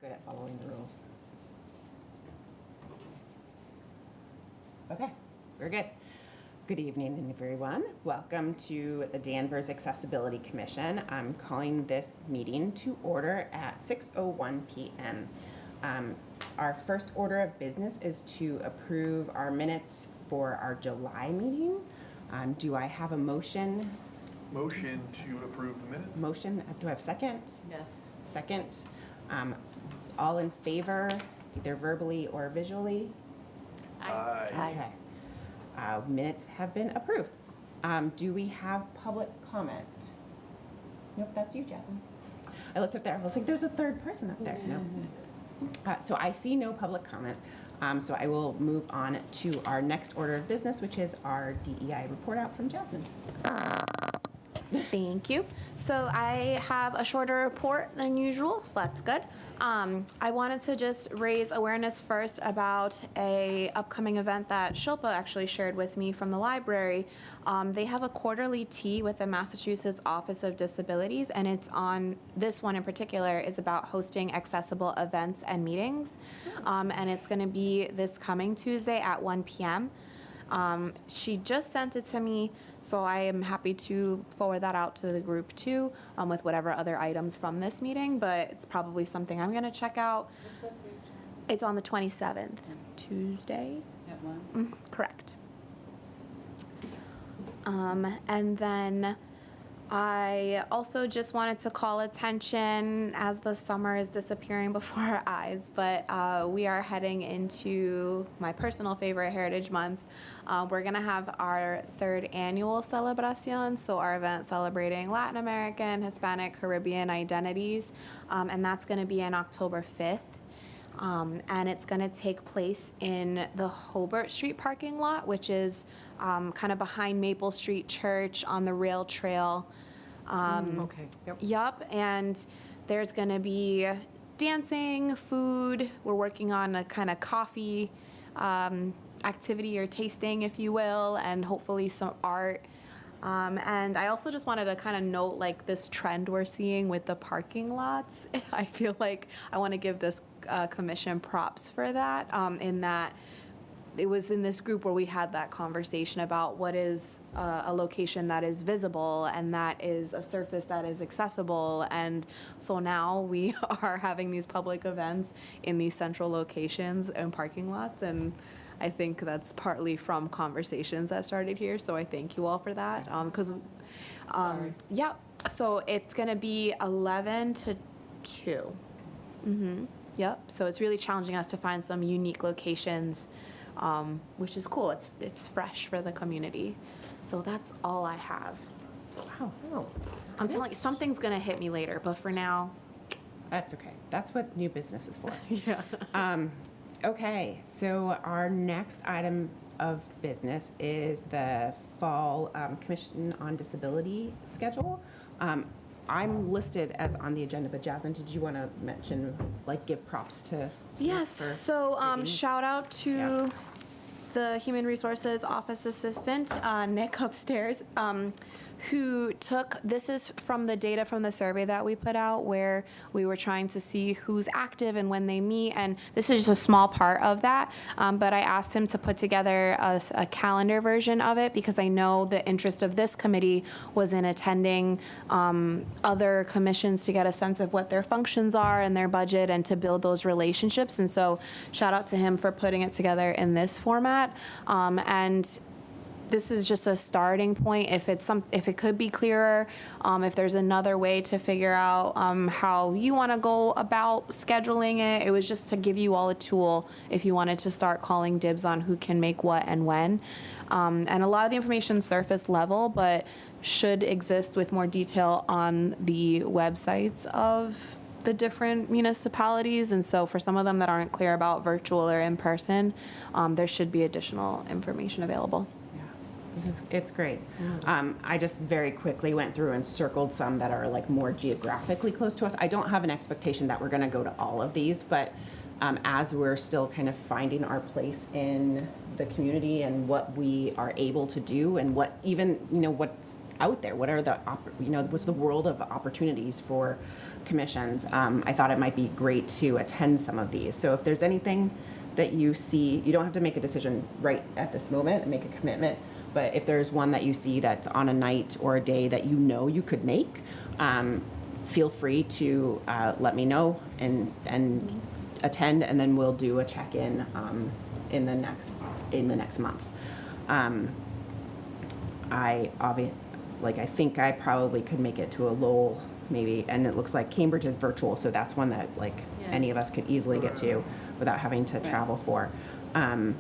good at following the rules. Okay, we're good. Good evening, everyone. Welcome to the Danvers Accessibility Commission. I'm calling this meeting to order at 6:01 p.m. Our first order of business is to approve our minutes for our July meeting. Do I have a motion? Motion to approve the minutes? Motion, do I have a second? Yes. Second. All in favor, either verbally or visually? Aye. Okay. Minutes have been approved. Do we have public comment? Nope, that's you, Jasmine. I looked up there, I was like, there's a third person up there. No. So I see no public comment. So I will move on to our next order of business, which is our DEI report out from Jasmine. Thank you. So I have a shorter report than usual, so that's good. I wanted to just raise awareness first about a upcoming event that Shilpa actually shared with me from the library. They have a quarterly tea with the Massachusetts Office of Disabilities, and it's on, this one in particular is about hosting accessible events and meetings. And it's gonna be this coming Tuesday at 1 p.m. She just sent it to me, so I am happy to forward that out to the group too, with whatever other items from this meeting, but it's probably something I'm gonna check out. It's on the 27th, Tuesday. At one? Correct. And then I also just wanted to call attention as the summer is disappearing before our eyes, but we are heading into my personal favorite, Heritage Month. We're gonna have our 3rd annual celebration, so our event celebrating Latin American, Hispanic, Caribbean identities, and that's gonna be on October 5th. And it's gonna take place in the Hobart Street parking lot, which is kind of behind Maple Street Church on the rail trail. Okay, yep. Yup, and there's gonna be dancing, food. We're working on a kind of coffee activity or tasting, if you will, and hopefully some art. And I also just wanted to kind of note like this trend we're seeing with the parking lots. I feel like I want to give this commission props for that, in that it was in this group where we had that conversation about what is a location that is visible and that is a surface that is accessible. And so now we are having these public events in these central locations and parking lots. And I think that's partly from conversations that started here. So I thank you all for that. Yeah, so it's going to be 11 to 2. Yep, so it's really challenging us to find some unique locations, which is cool. It's fresh for the community. So that's all I have. Wow. Oh, I'm telling you, something's gonna hit me later, but for now. that's okay. That's what new business is for. Yeah. Okay, so our next item of business is the Fall Commission on Disability schedule. I'm listed as on the agenda, but Jasmine, did you want to mention, like, give props to? Yes, for so digging? shout out to Yeah. the Human Resources Office Assistant, Nick upstairs, who took, this is from the data from the survey that we put out where we were trying to see who's active and when they meet, and this is just a small part of that, but I asked him to put together a calendar version of it because I know the interest of this committee was in attending other commissions to get a sense of what their functions are and their budget and to build those relationships. And so shout out to him for putting it together in this format. And this is just a starting point. If it could be clearer, if there's another way to figure out how you want to go about scheduling it, it was just to give you all a tool if you wanted to start calling dibs on who can make what and when. And a lot of the information surface level, but should exist with more detail on the websites of the different municipalities. And so for some of them that aren't clear about virtual or in person, there should be additional information available. It's great. I just very quickly went through and circled some that are like more geographically close to us. I don't have an expectation that we're going to go to all of these, but as we're still kind of finding our place in the community and what we are able to do and what even, what's out there. What are the, what's the world of opportunities for commissions? I thought it might be great to attend some of these. So if there's anything that you see, you don't have to make a decision right at this moment and make a commitment, but if there's one that you see that's on a night or a day that you could make, feel free to let me know and attend, and then we'll do a check-in in the next months. I think I probably could make it to a Lowell maybe, and it looks like Cambridge is virtual, so that's one that any of us could easily get to without having to travel for. And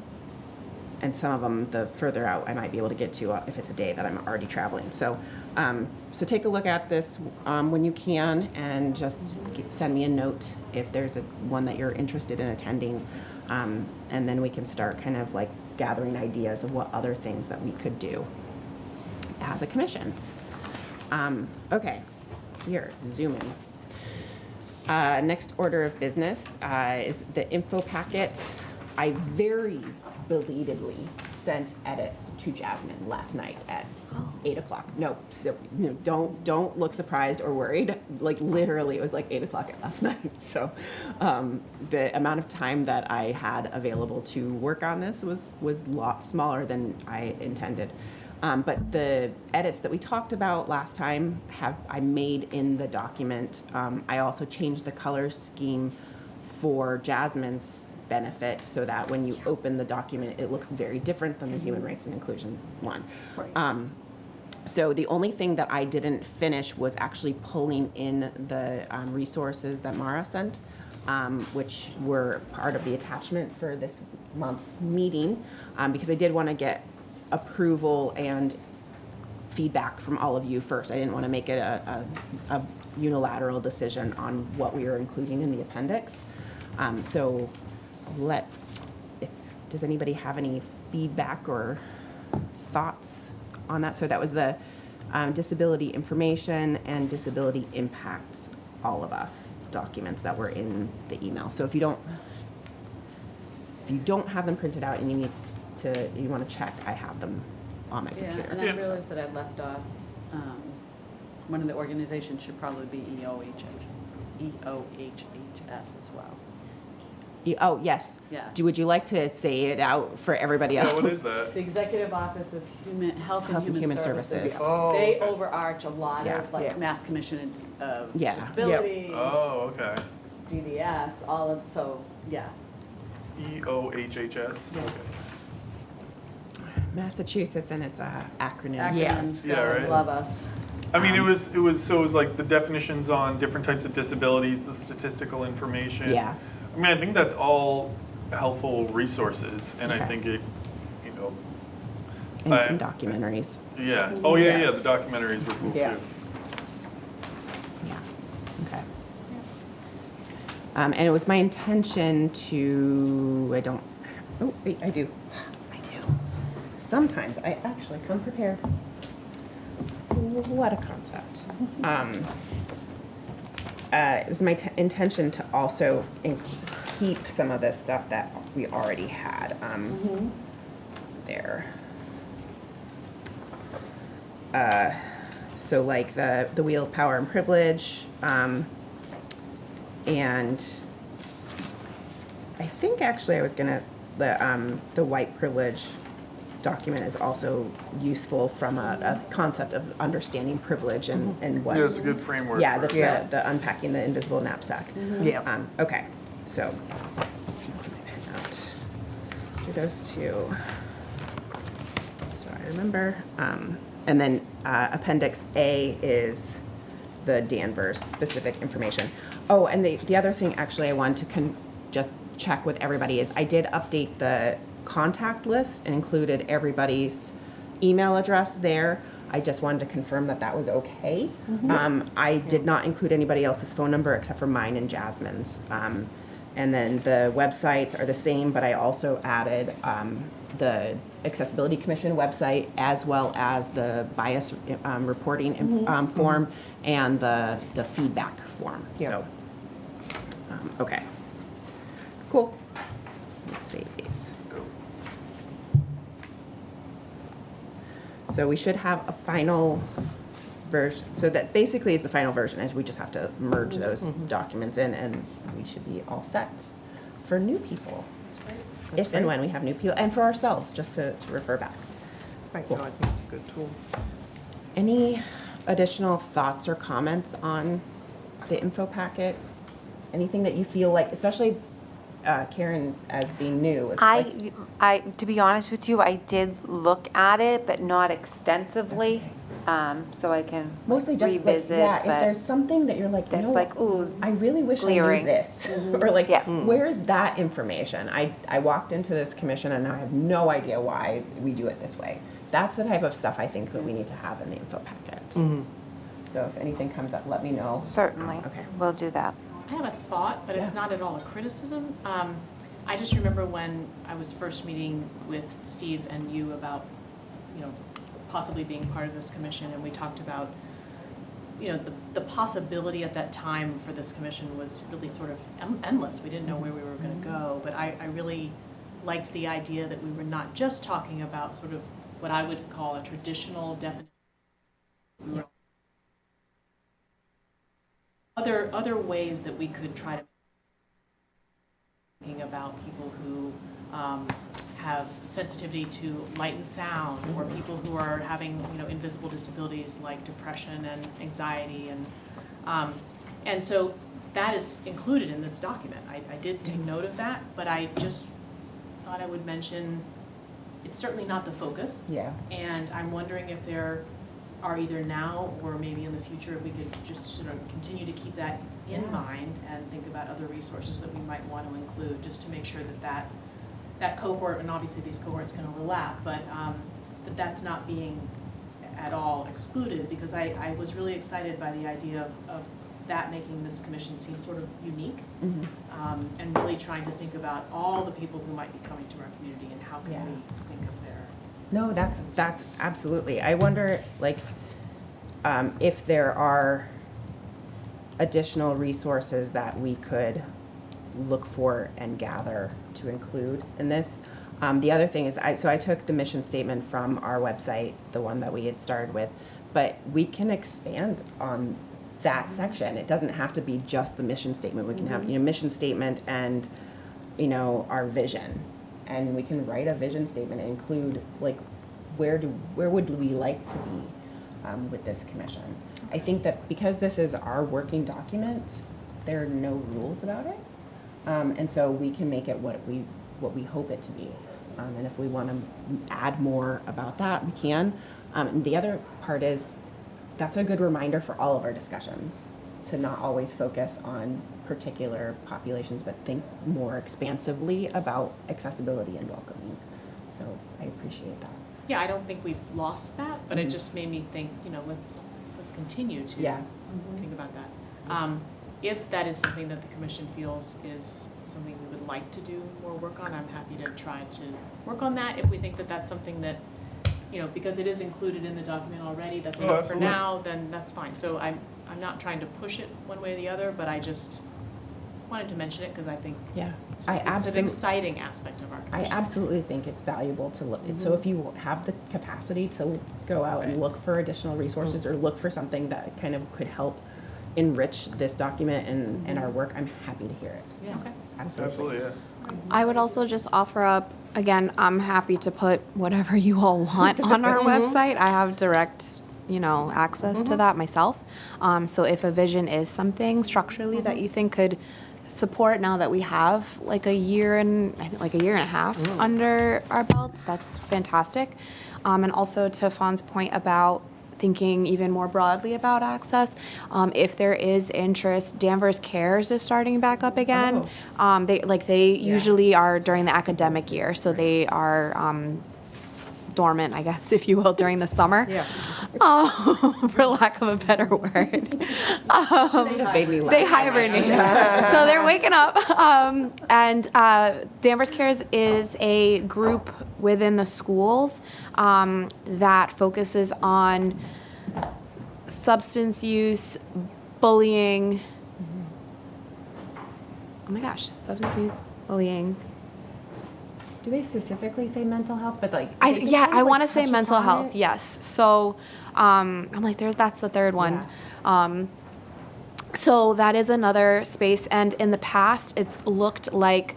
some of them, the further out, I might be able to get to if it's a day that I'm already traveling. So, so take a look at this when you can, and just send me a note if there's one that you're interested in attending, and then we can start kind of like gathering ideas of what other things that we could do as a commission. Okay, here, zoom in. Next order of business is the info packet. I very belatedly sent edits to Jasmine last night at 8 o'clock. No, so don't look surprised or worried. Like literally, it was like 8 o'clock last night. So the amount of time that I had available to work on this was a lot smaller than I intended. But the edits that we talked about last time I made in the document. I also changed the color scheme for Jasmine's benefit so that when you open the document, it looks very different than the Human Rights and Inclusion one. Right. So the only thing that I didn't finish was actually pulling in the resources that Mara sent, which were part of the attachment for this month's meeting, because I did want to get approval and feedback from all of you first. I didn't want to make it a unilateral decision on what we were including in the appendix. So does anybody have any feedback or thoughts on that? So that was the disability information and disability impacts, all of us documents that were in the email. So if you don't have them printed out and you need you want to check, I have them on my computer. And I realized that I left off, one of the organizations should probably be EOHHS as well. Oh, yes. Yeah. Would you like to say it out for everybody else? Yeah, what is that? The Executive Office of Health and Human Services. Oh, They okay. overarch a lot Yeah. of like Yeah. Mass Commission of Yeah. Disabilities, Oh, okay. DDS, all of, so, yeah. EOHHS? Yes. Massachusetts and its acronym. Acronyms, Yeah, right. love us. I mean, it was like the definitions on different types of disabilities, the statistical information. Yeah. I mean, I think that's all helpful resources, and I Okay. think it, And I- some documentaries. yeah. Oh, yeah, Yeah. the documentaries were cool Yeah. too. Yeah, okay. And it was my intention to, I do. Sometimes I actually come prepared. What a concept. It was my intention to also keep some of the stuff that we already had there. So like the wheel of power and privilege, and I think actually I was gonna, the white privilege document is also useful from a concept of understanding privilege and what. Yeah, it's a good framework. Yeah, for that's it. the unpacking the invisible knapsack. Yes. Okay, so, do those two. So I remember, and then Appendix A is the Danvers specific information. Oh, and the other thing actually I wanted to just check with everybody is I did update the contact list and included everybody's email address there. I just wanted to confirm that that was okay. I did not include anybody else's phone number except for mine and Jasmine's. And then the websites are the same, but I also added the Accessibility Commission website as well as the bias reporting form and the feedback form. So, okay. Cool. Let's save these. So we should have a final version, so that basically is the final version, is we just have to merge those documents in, and we should be all set for new people. If and when we have new people, and for ourselves, just to refer back. Right, Cool. no, I think it's a good tool. Any additional thoughts or comments on the info packet? Anything that you feel like, especially Karen as being new? it's like- To be honest with you, I did look at it, but not extensively, so I can Mostly just like, revisit, yeah, if but there's something that you're like, you that's know, like, ooh, I really wish I knew glaring. this. Or like, Yeah. where's that information? I walked into this commission and I have no idea why we do it this way. That's the type of stuff I think that we need to have in the info packet. So if anything comes up, let me know. certainly, Okay. we'll do that. I have a thought, but it's Yeah. not at all a criticism. I just remember when I was first meeting with Steve and you about, possibly being part of this commission, and we talked about, the possibility at that time for this commission was really sort of endless. We didn't know where we were gonna go, but I really liked the idea that we were not just talking about sort of what I would call a traditional definition. We were other ways that we could try to thinking about people who have sensitivity to light and sound, or people who are having invisible disabilities like depression and anxiety, and so that is included in this document. I did take note of that, but I just thought I would mention it's certainly not the focus. Yeah. And I'm wondering if there are either now or maybe in the future, if we could just sort of continue to keep that in Yeah. mind and think about other resources that we might want to include, just to make sure that cohort, and obviously these cohorts can overlap, but that's not being at all excluded, because I was really excited by the idea of that making this commission seem sort of unique, and really trying to think about all the people who might be coming to our community and how can Yeah. we think of their. No, that's absolutely. I wonder, like, if there are additional resources that we could look for and gather to include in this. The other thing is, I took the mission statement from our website, the one that we had started with, but we can expand on that section. It doesn't have to be just the mission statement. We can have, mission statement and, our vision. And we can write a vision statement and include, like, where would we like to be with this commission? I think that because this is our working document, there are no rules about it. And so we can make it what we hope it to be. And if we want to add more about that, we can. And the other part is, that's a good reminder for all of our discussions, to not always focus on particular populations, but think more expansively about accessibility and welcoming. So I appreciate that. Yeah, I don't think we've lost that, but it just made me think, let's continue to Yeah. think about that. If that is something that the commission feels is something we would like to do more work on, I'm happy to try to work on that. If we think that that's something that, because it is included in the document already, that's Oh, enough for absolutely. now, then that's fine. So I'm not trying to push it one way or the other, but I just wanted to mention it because I think Yeah. it's I an absolutely. exciting aspect of our I commission. absolutely think it's valuable to look, so if you have the capacity to go out and Right. look for additional resources or look for something that kind of could help enrich this document and our work, I'm happy to hear it. Yeah, okay. Absolutely. Absolutely, yeah. I would also just offer up, again, I'm happy to put whatever you all want on our website. I have direct, access to that myself. So if a vision is something structurally that you think could support, now that we have like a year and a half under our belts, that's fantastic. And also to Fawn's point about thinking even more broadly about access, if there is interest, Danvers Cares is starting back up again. They usually are during the academic year, so they are dormant, I guess, if you will, during the summer. Yeah. For lack of a better word. Made me laugh. They hibernate. So they're waking up. And Danvers Cares is a group within the schools that focuses on substance use, bullying. Oh my gosh, substance use, bullying. do they specifically say mental health? But like, I they can yeah, kind of, I like, want to say touch mental upon health. it. Yes. So, I'm like, that's the third one. So that is another space, and in the past, it's looked like.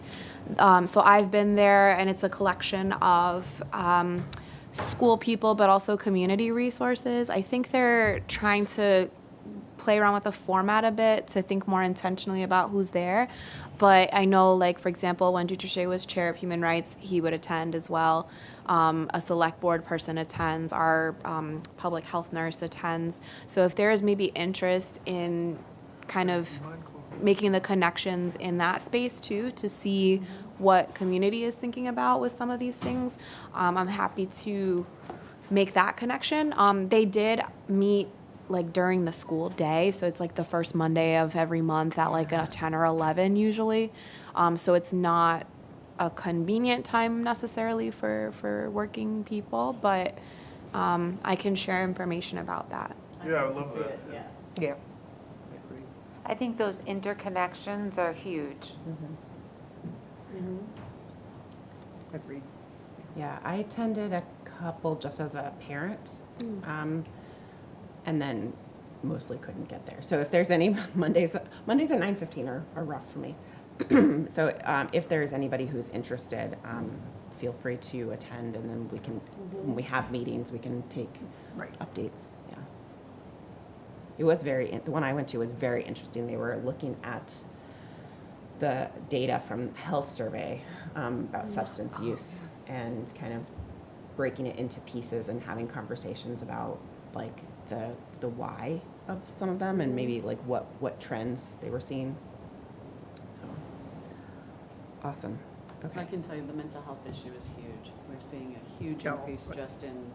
So I've been there, and it's a collection of school people, but also community resources. I think they're trying to play around with the format a bit to think more intentionally about who's there. But I know, like, for example, when Dutrochet was chair of human rights, he would attend as well. A select board person attends. Our public health nurse attends. So if there is maybe interest in kind of making the connections in that space too, to see what community is thinking about with some of these things, I'm happy to make that connection. They did meet like during the school day, so it's like the first Monday of every month at like a 10 or 11 usually. So it's not a convenient time necessarily for working people, but I can share information about that. Yeah, I would love that. Yeah. Yeah. I think those interconnections are huge. Agreed. Yeah, I attended a couple just as a parent, and then mostly couldn't get there. So if there's any Mondays at 9:15 are rough for me. So if there's anybody who's interested, feel free to attend, and then we can, when we have meetings, we can take updates. Yeah. It was the one I went to was very interesting. They were looking at the data from health survey about substance use and kind of breaking it into pieces and having conversations about like the why of some of them and maybe like what trends they were seeing. So awesome. Okay. I can tell you the mental health issue is huge. We're seeing a huge Yeah. increase just in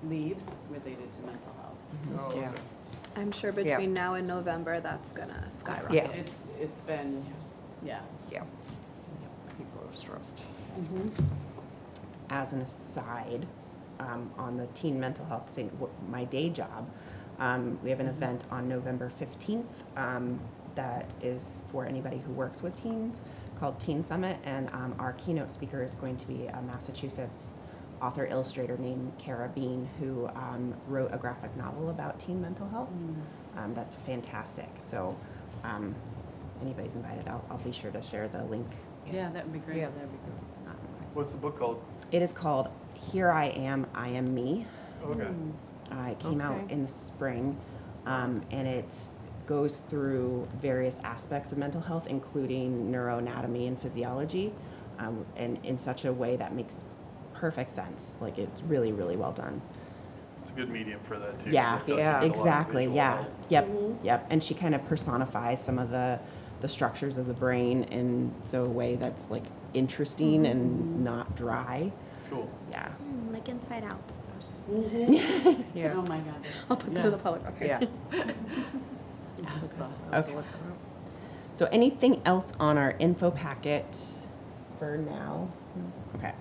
leaves related to mental health. Oh, Yeah. okay. I'm sure between now and November, that's gonna skyrocket. Yeah. It's been, yeah. Yeah. People are stressed. As an aside, on the teen mental health thing, my day job, we have an event on November 15th that is for anybody who works with teens called Teen Summit, and our keynote speaker is going to be a Massachusetts author illustrator named Kara Bean, who wrote a graphic novel about teen mental health. That's fantastic. So anybody's invited. I'll be sure to share the link. Yeah, that would be great. Yeah. That'd be great. What's the book called? It is called Here I Am Me. Okay. It came out Okay. in the spring, and it goes through various aspects of mental health, including neuroanatomy and physiology, and in such a way that makes perfect sense. Like, it's really, really well done. It's a good medium for that too. 'cause Yeah, I feel like yeah. you get a lot of exactly, visual yeah. help. Yep, yep. And she kind of personifies some of the structures of the brain in so a way that's like interesting and not dry. Cool. Yeah. Like Inside Out. I was just. Yeah. Oh my God. I'll put that in the public record. Yeah. That's awesome. Okay. So anything else on our info packet for now? Okay.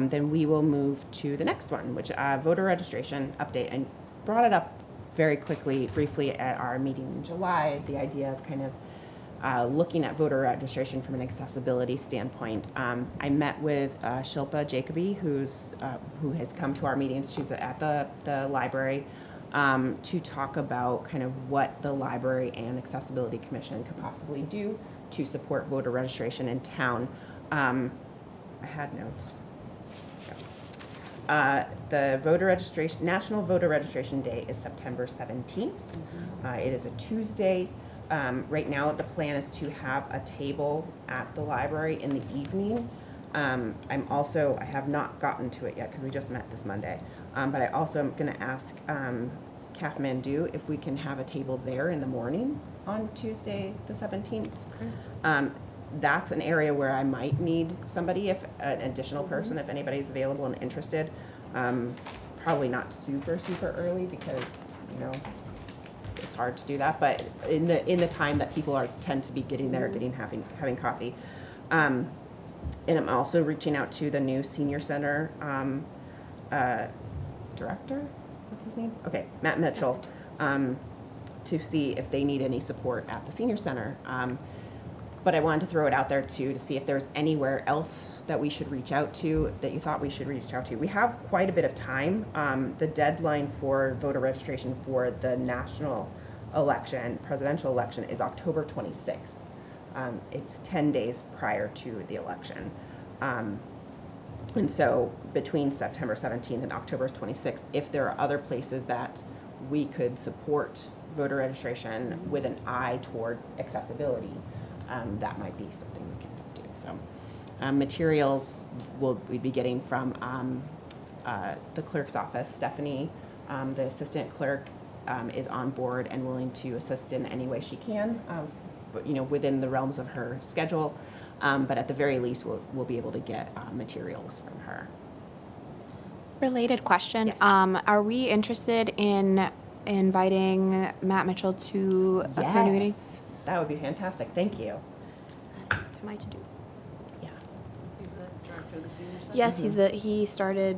Then we will move to the next one, which voter registration update. I brought it up very quickly, briefly at our meeting in July, the idea of kind of looking at voter registration from an accessibility standpoint. I met with Shilpa Jacoby, who has come to our meetings. She's at the library to talk about kind of what the Library and Accessibility Commission could possibly do to support voter registration in town. I had notes. The National Voter Registration Day is September 17th. It is a Tuesday. Right now, the plan is to have a table at the library in the evening. I have not gotten to it yet because we just met this Monday. But I also am going to ask Kathmandu if we can have a table there in the morning on Tuesday, the 17th. That's an area where I might need somebody, if an additional person, if anybody's available and interested. Probably not super early because, it's hard to do that, but in the time that people tend to be getting there, having coffee. And I'm also reaching out to the new senior center director. What's his name? Okay, Matt Mitchell, to see if they need any support at the senior center. But I wanted to throw it out there too, to see if there's anywhere else that we should reach out to, that you thought we should reach out to. We have quite a bit of time. The deadline for voter registration for the national election, presidential election, is October 26th. It's 10 days prior to the election. And so between September 17th and October 26th, if there are other places that we could support voter registration with an eye toward accessibility, that might be something we can do. So materials we'd be getting from the clerk's office. Stephanie, the assistant clerk, is on board and willing to assist in any way she can, but within the realms of her schedule. But at the very least, we'll be able to get materials from her. Related question. Yes. Are we interested in inviting Matt Mitchell to a community meeting? Yes, that would be fantastic. Thank you. To my to-do. Yeah. He's the director of the senior center? Yes, he started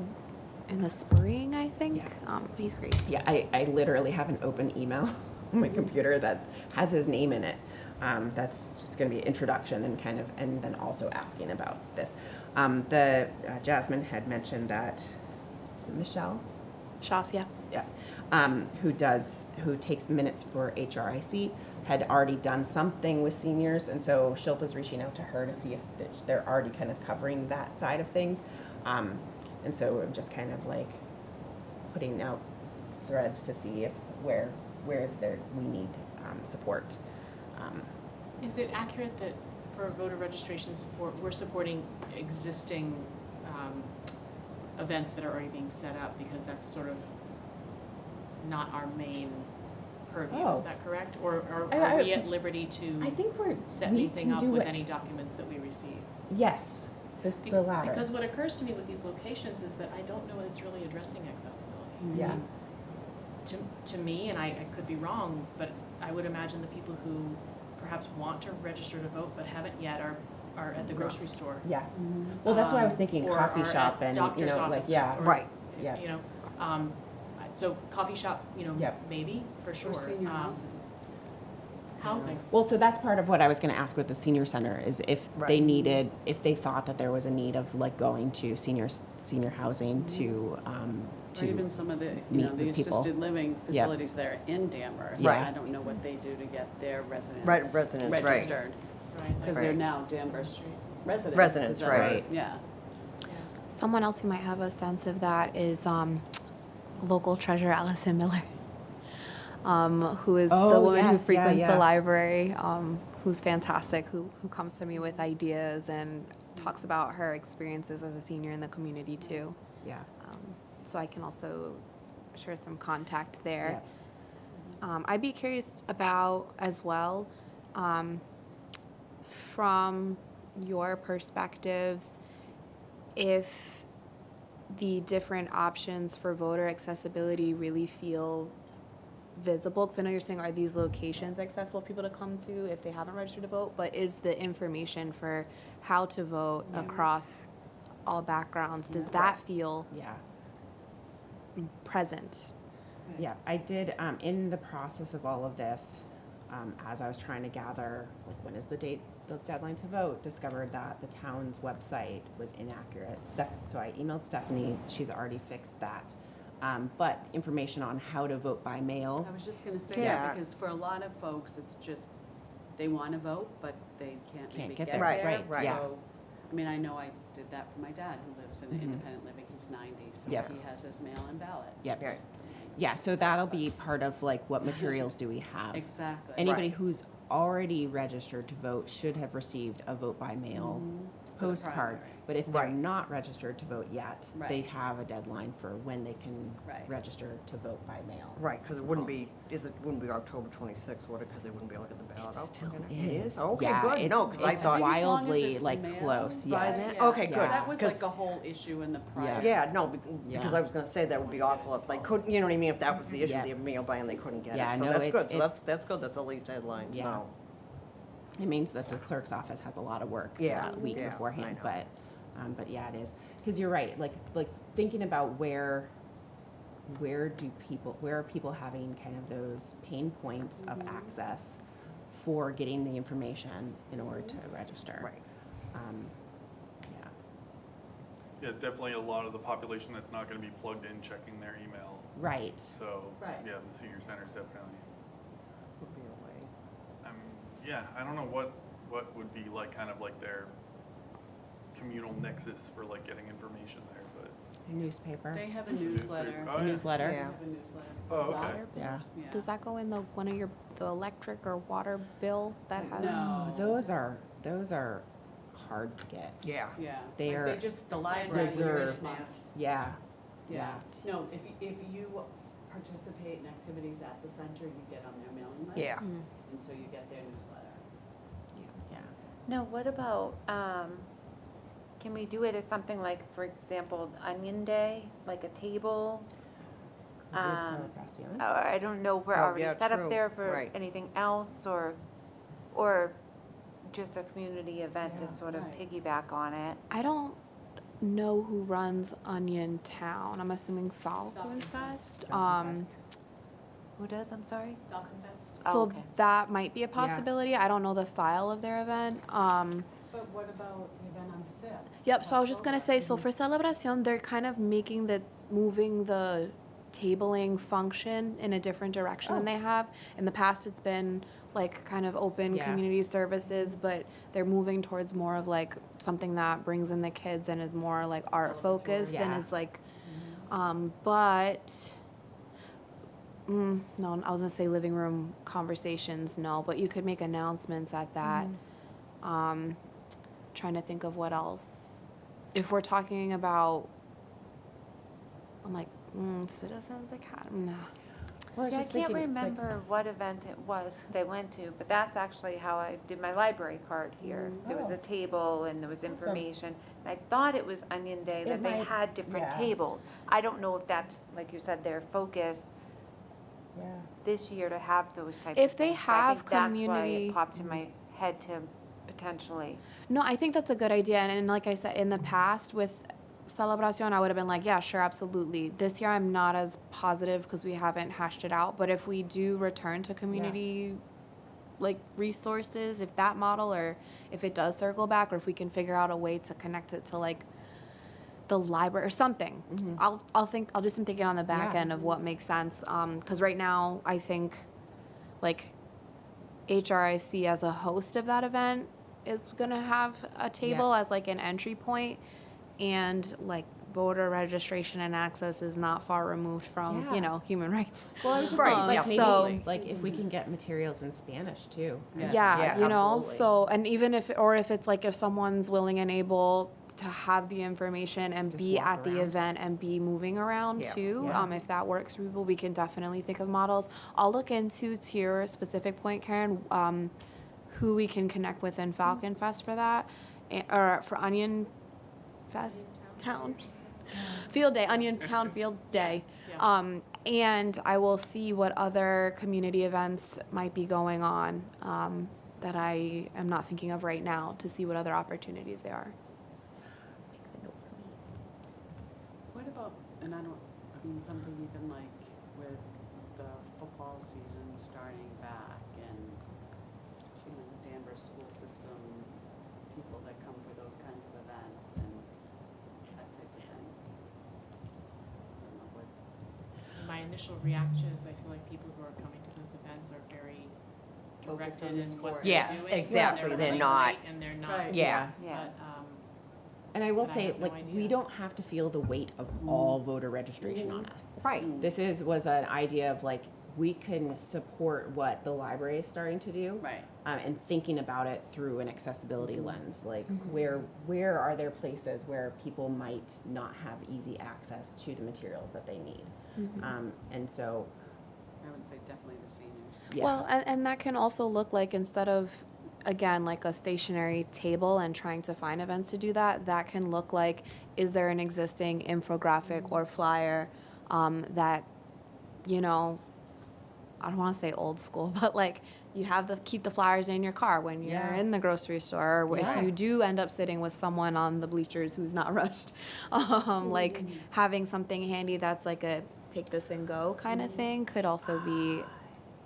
in the spring, I think. Yeah. He's great. Yeah, I literally have an open email on my computer that has his name in it. That's just going to be an introduction and then also asking about this. Jasmine had mentioned that, is it Michelle? Shas, yeah. Yeah, who takes the minutes for HRIC, had already done something with seniors, and so Shilpa's reaching out to her to see if they're already kind of covering that side of things. And so I'm just kind of like putting out threads to see if where it's there we need support. Is it accurate that for voter registration support, we're supporting existing events that are already being set up, because that's sort of not our main purview, Oh. is that correct? Or I- are we at liberty I to think set we anything can up do with it. any documents that we receive? Yes, the latter. Because what occurs to me with these locations is that I don't know that it's really addressing accessibility. Yeah. To me, and I could be wrong, but I would imagine the people who perhaps want to register to vote but haven't yet are at the grocery store. Yeah. Well, that's why I was thinking or coffee are shop at and doctor's like offices, yeah. or, Right. Yeah. So coffee shop, Yep. maybe, for sure. Or senior housing. Housing. Well, so that's part of what I was going to ask with the senior center is if they Right. if they thought that there was a need of like going to senior housing to Or even some of the, meet the with people. assisted living Yeah. facilities there in Danvers. Right. I don't know what they do to get their residents. Right, residents, right. Registered, Right. because Right. they're now Danvers residents. Residents, 'cause that's- right. Yeah. Someone else who might have a sense of that is local treasurer Allison Miller, who is the Oh, woman who yes, yeah, frequents yeah. the library, who's fantastic, who comes to me with ideas and talks about her experiences as a senior in the community too. yeah. So I can also share some contact there. I'd be curious about as well, from your perspectives, if the different options for voter accessibility really feel visible, because I know you're saying, are these locations accessible for people to come to if they haven't registered to vote, but is the information for how to vote across all backgrounds, does that feel Yeah. present? Yeah, I did, in the process of all of this, as I was trying to gather, like, when is the deadline to vote, discovered that the town's website was inaccurate. So I emailed Stephanie, she's already fixed that. But information on how to vote by mail, I was just gonna say Yeah. that, because for a lot of folks, it's just, they wanna vote, but they can't Can't maybe get get there. there. Right, right, yeah. So, I mean, I know I did that for my dad, who lives in Mhm. independent living, he's 90, so Yep. he has his mail-in ballot. yep. Right. Yeah, so that'll be part of like, what materials do we have? Exactly. Anybody Right. who's already registered to vote should have received a vote by mail For the postcard. primary. But if they're Right. not registered to vote yet, they Right. have a deadline for when they can Right. register to vote by mail. Right, because it wouldn't be, wouldn't be October 26th, would it, because they wouldn't be able to get the ballot It out? still Okay. is. Okay, Yeah, good. it's- No, 'cause I it's thought- I think as long as wildly it's like mailed close, by yes. then? Okay, good. Because that was like 'Cause- a whole issue in the prior. Yeah, no, because Yeah. I was gonna say that would be awful if they couldn't, you know what I mean, if that was the issue, Yeah. they have mail by and they couldn't get Yeah, it. So no, that's it's- good, so that's good, that's a late deadline, Yeah. so. It means that the clerk's office has a lot of work for Yeah, that week yeah, beforehand, I but yeah, it is. Because you're right, like thinking about where are people having kind of those pain points of access for getting the information in order to register. Right. Yeah. Yeah, it's definitely a lot of the population that's not gonna be plugged in checking their email. Right. So, Right. yeah, the senior center definitely. Would be a way. Yeah, I don't know what would be like, kind of like their communal nexus for like getting information there, but. A newspaper. They have a newsletter. Oh, A yeah. newsletter. They Yeah. have a newsletter. Oh, okay. Yeah. Yeah. Does that go in the one of the electric or water bill that has? No. Oh, those are hard to get. Yeah. Yeah. They Like, are They just, the library was reserved. this month. Yeah. Yeah. No, if you participate in activities at the center, you get on their mailing list. Yeah. Mm. And so you get their newsletter. Yeah. Now, what about, can we do it as something like, for example, Onion Day, like a table? Celebración. Or I don't know, we're Oh, already yeah, set up true. there for Right. anything else, or just a community event to Yeah. sort of Right. piggyback on it? I don't know who runs Onion Town. I'm assuming Falcon Falcon Fest. Falcon Who does, I'm sorry? Falcon Fest. Oh, So okay. that might be a possibility. I don't know the style of their event. But what about the event on the 5th? Yep, so I was just gonna say, so for Celebración, they're kind of moving the tabling function in a different direction than they have. In the past, it's been like kind of open Yeah. community services, but they're moving towards more of like something that brings in the kids and is more like art focused and Yeah. is like, Mm-hmm. but, no, I was gonna say living room conversations, no, but you could make announcements at that. Trying to think of what else. If we're talking about, I'm like, Citizens Academy, no. Well, Yeah, I can't remember what event it was they went to, but that's actually how I did my library card here. There was Oh. a table and there was information. And I thought it was Onion Day, It that they might- had different yeah. tables. I don't know if that's, like you said, their focus Yeah. this year to have those types If of they things. So have I think that's why community- it popped in my head to potentially. No, I think that's a good idea. And like I said, in the past with Celebración, I would have been like, yeah, sure, absolutely. This year, I'm not as positive because we haven't hashed it out. But if we do return to community like resources, if that model or if it does circle back, or if we can figure out a way to connect it to like the library or something, I'll do some thinking on the back Yeah. end of what makes sense. Because right now, I think like HRIC as a host of that event is gonna have a table as like an entry point, and like voter registration and access is not far removed from Yeah. Human rights. Well, I was just Right, thinking, like, yeah. maybe, So- like, if we can get materials in Spanish too. Yeah. Yeah, Yeah, absolutely. so, and even if it's like if someone's willing and able to have the information and Just be walk at the around. event and be moving around Yeah. too, Yeah. if that works for people, we can definitely think of models. I'll look into, to your specific point, Karen, who we can connect with in Falcon Fest for that, or for Onion Fest Town. Field Day, Onion Town Field Day. Yeah. And I will see what other community events might be going on that I am not thinking of right now, to see what other opportunities there are. What about, and something even like with the football season starting back and, the Danvers school system, people that come for those kinds of events and that type of thing. I don't know what, My initial reaction is I feel like people who are coming to those events are very Focused directed on the in what sport. they're Yes, doing. and exactly. They're running not- late And they're not. Right. Yeah. Yeah. But, And I will But I say, have no like, we idea. don't have to feel the weight of all voter registration on us. Right. This was an idea of like, we can support what the library is starting to do. right. And thinking about it through an accessibility lens, like where are there places where people might not have easy access to the materials that they need? And so, I would say definitely the seniors. yeah. Well, and that can also look like, instead of, again, like a stationary table and trying to find events to do that, that can look like, is there an existing infographic or flyer that, I don't want to say old school, but like you have keep the flyers in your car when you're Yeah. in the grocery store, or Yeah. if you do end up sitting with someone on the bleachers who's not rushed, like having something handy that's like a take this and go kind of thing could also be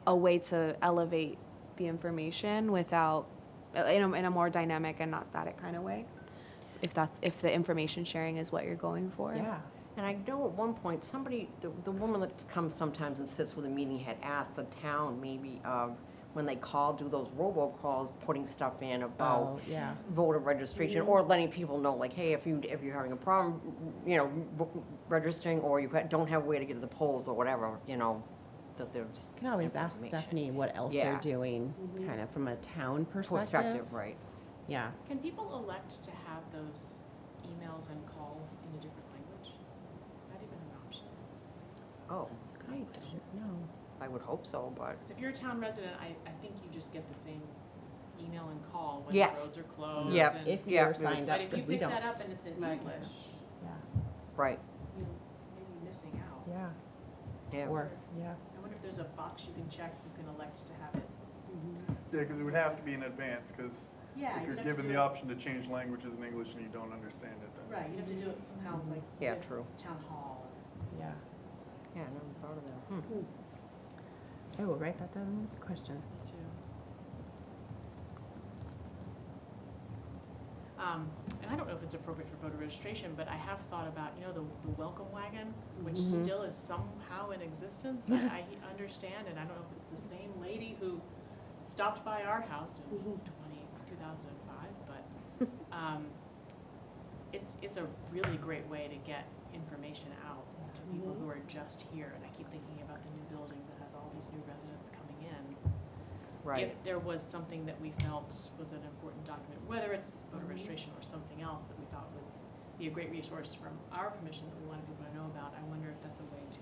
a way to elevate the information without, in a more dynamic and not static kind of way. If the information sharing is what you're going for. Yeah. And I know at one point, somebody, the woman that comes sometimes and sits with a meeting had asked the town maybe when they call, do those robocalls, putting stuff in about Oh, yeah. voter registration, or letting people know, like, hey, if you're having a problem, registering, or you don't have a way to get to the polls or whatever, that there's You can always ask information. Stephanie what else Yeah. they're doing, kind of from a town perspective. Perspective, right? Yeah. Can people elect to have those emails and calls in a different language? Is that even an option? Oh, I don't know. I would hope so, but, Because if you're a town resident, I think you just get the same email and call when Yes. the roads are closed. Yep. and- If Yeah. you're signed But up, if you because we pick don't. that up and it's in Right. English, Yeah. right, you may be missing out. Yeah. yeah. Or, yeah. I wonder if there's a box you can check, you can elect to have it. Yeah, because it would have to be in advance, because Yeah. if you're given the option to change languages in English and you don't understand it, then. Right, you'd have to do it somehow like Yeah, with true. town hall. Yeah. Yeah, I never thought of that. I will write that down as a question. Me too. And I don't know if it's appropriate for voter registration, but I have thought about, the welcome wagon, which Mhm. still is somehow in existence. I understand, and I don't know if it's the same lady who stopped by our house in 2005, but it's a really great way to get information out to people who are just here. And I keep thinking about the new building that has all these new residents coming in. Right, If there was something that we felt was an important document, whether it's voter registration or something else that we thought would be a great resource from our commission that we wanted people to know about, I wonder if that's a way to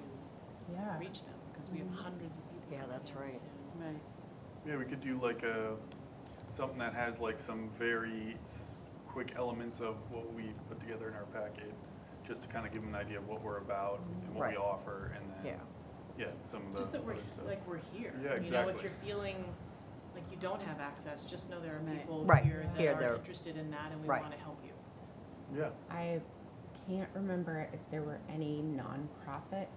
Yeah. reach them, because we have hundreds of people. Yeah, coming that's in right. soon. Right. Yeah, we could do like something that has like some very quick elements of what we put together in our packet, just to kind of give them an idea of what we're about and what we Right. offer, and then, yeah. some of the Just that we're, other stuff. like, we're here. Yeah, If exactly. you're feeling like you don't have access, just know there are Right. people Right. here Here, that there- are interested in that, and we Right. want to help you. Yeah, I can't remember if there were any nonprofit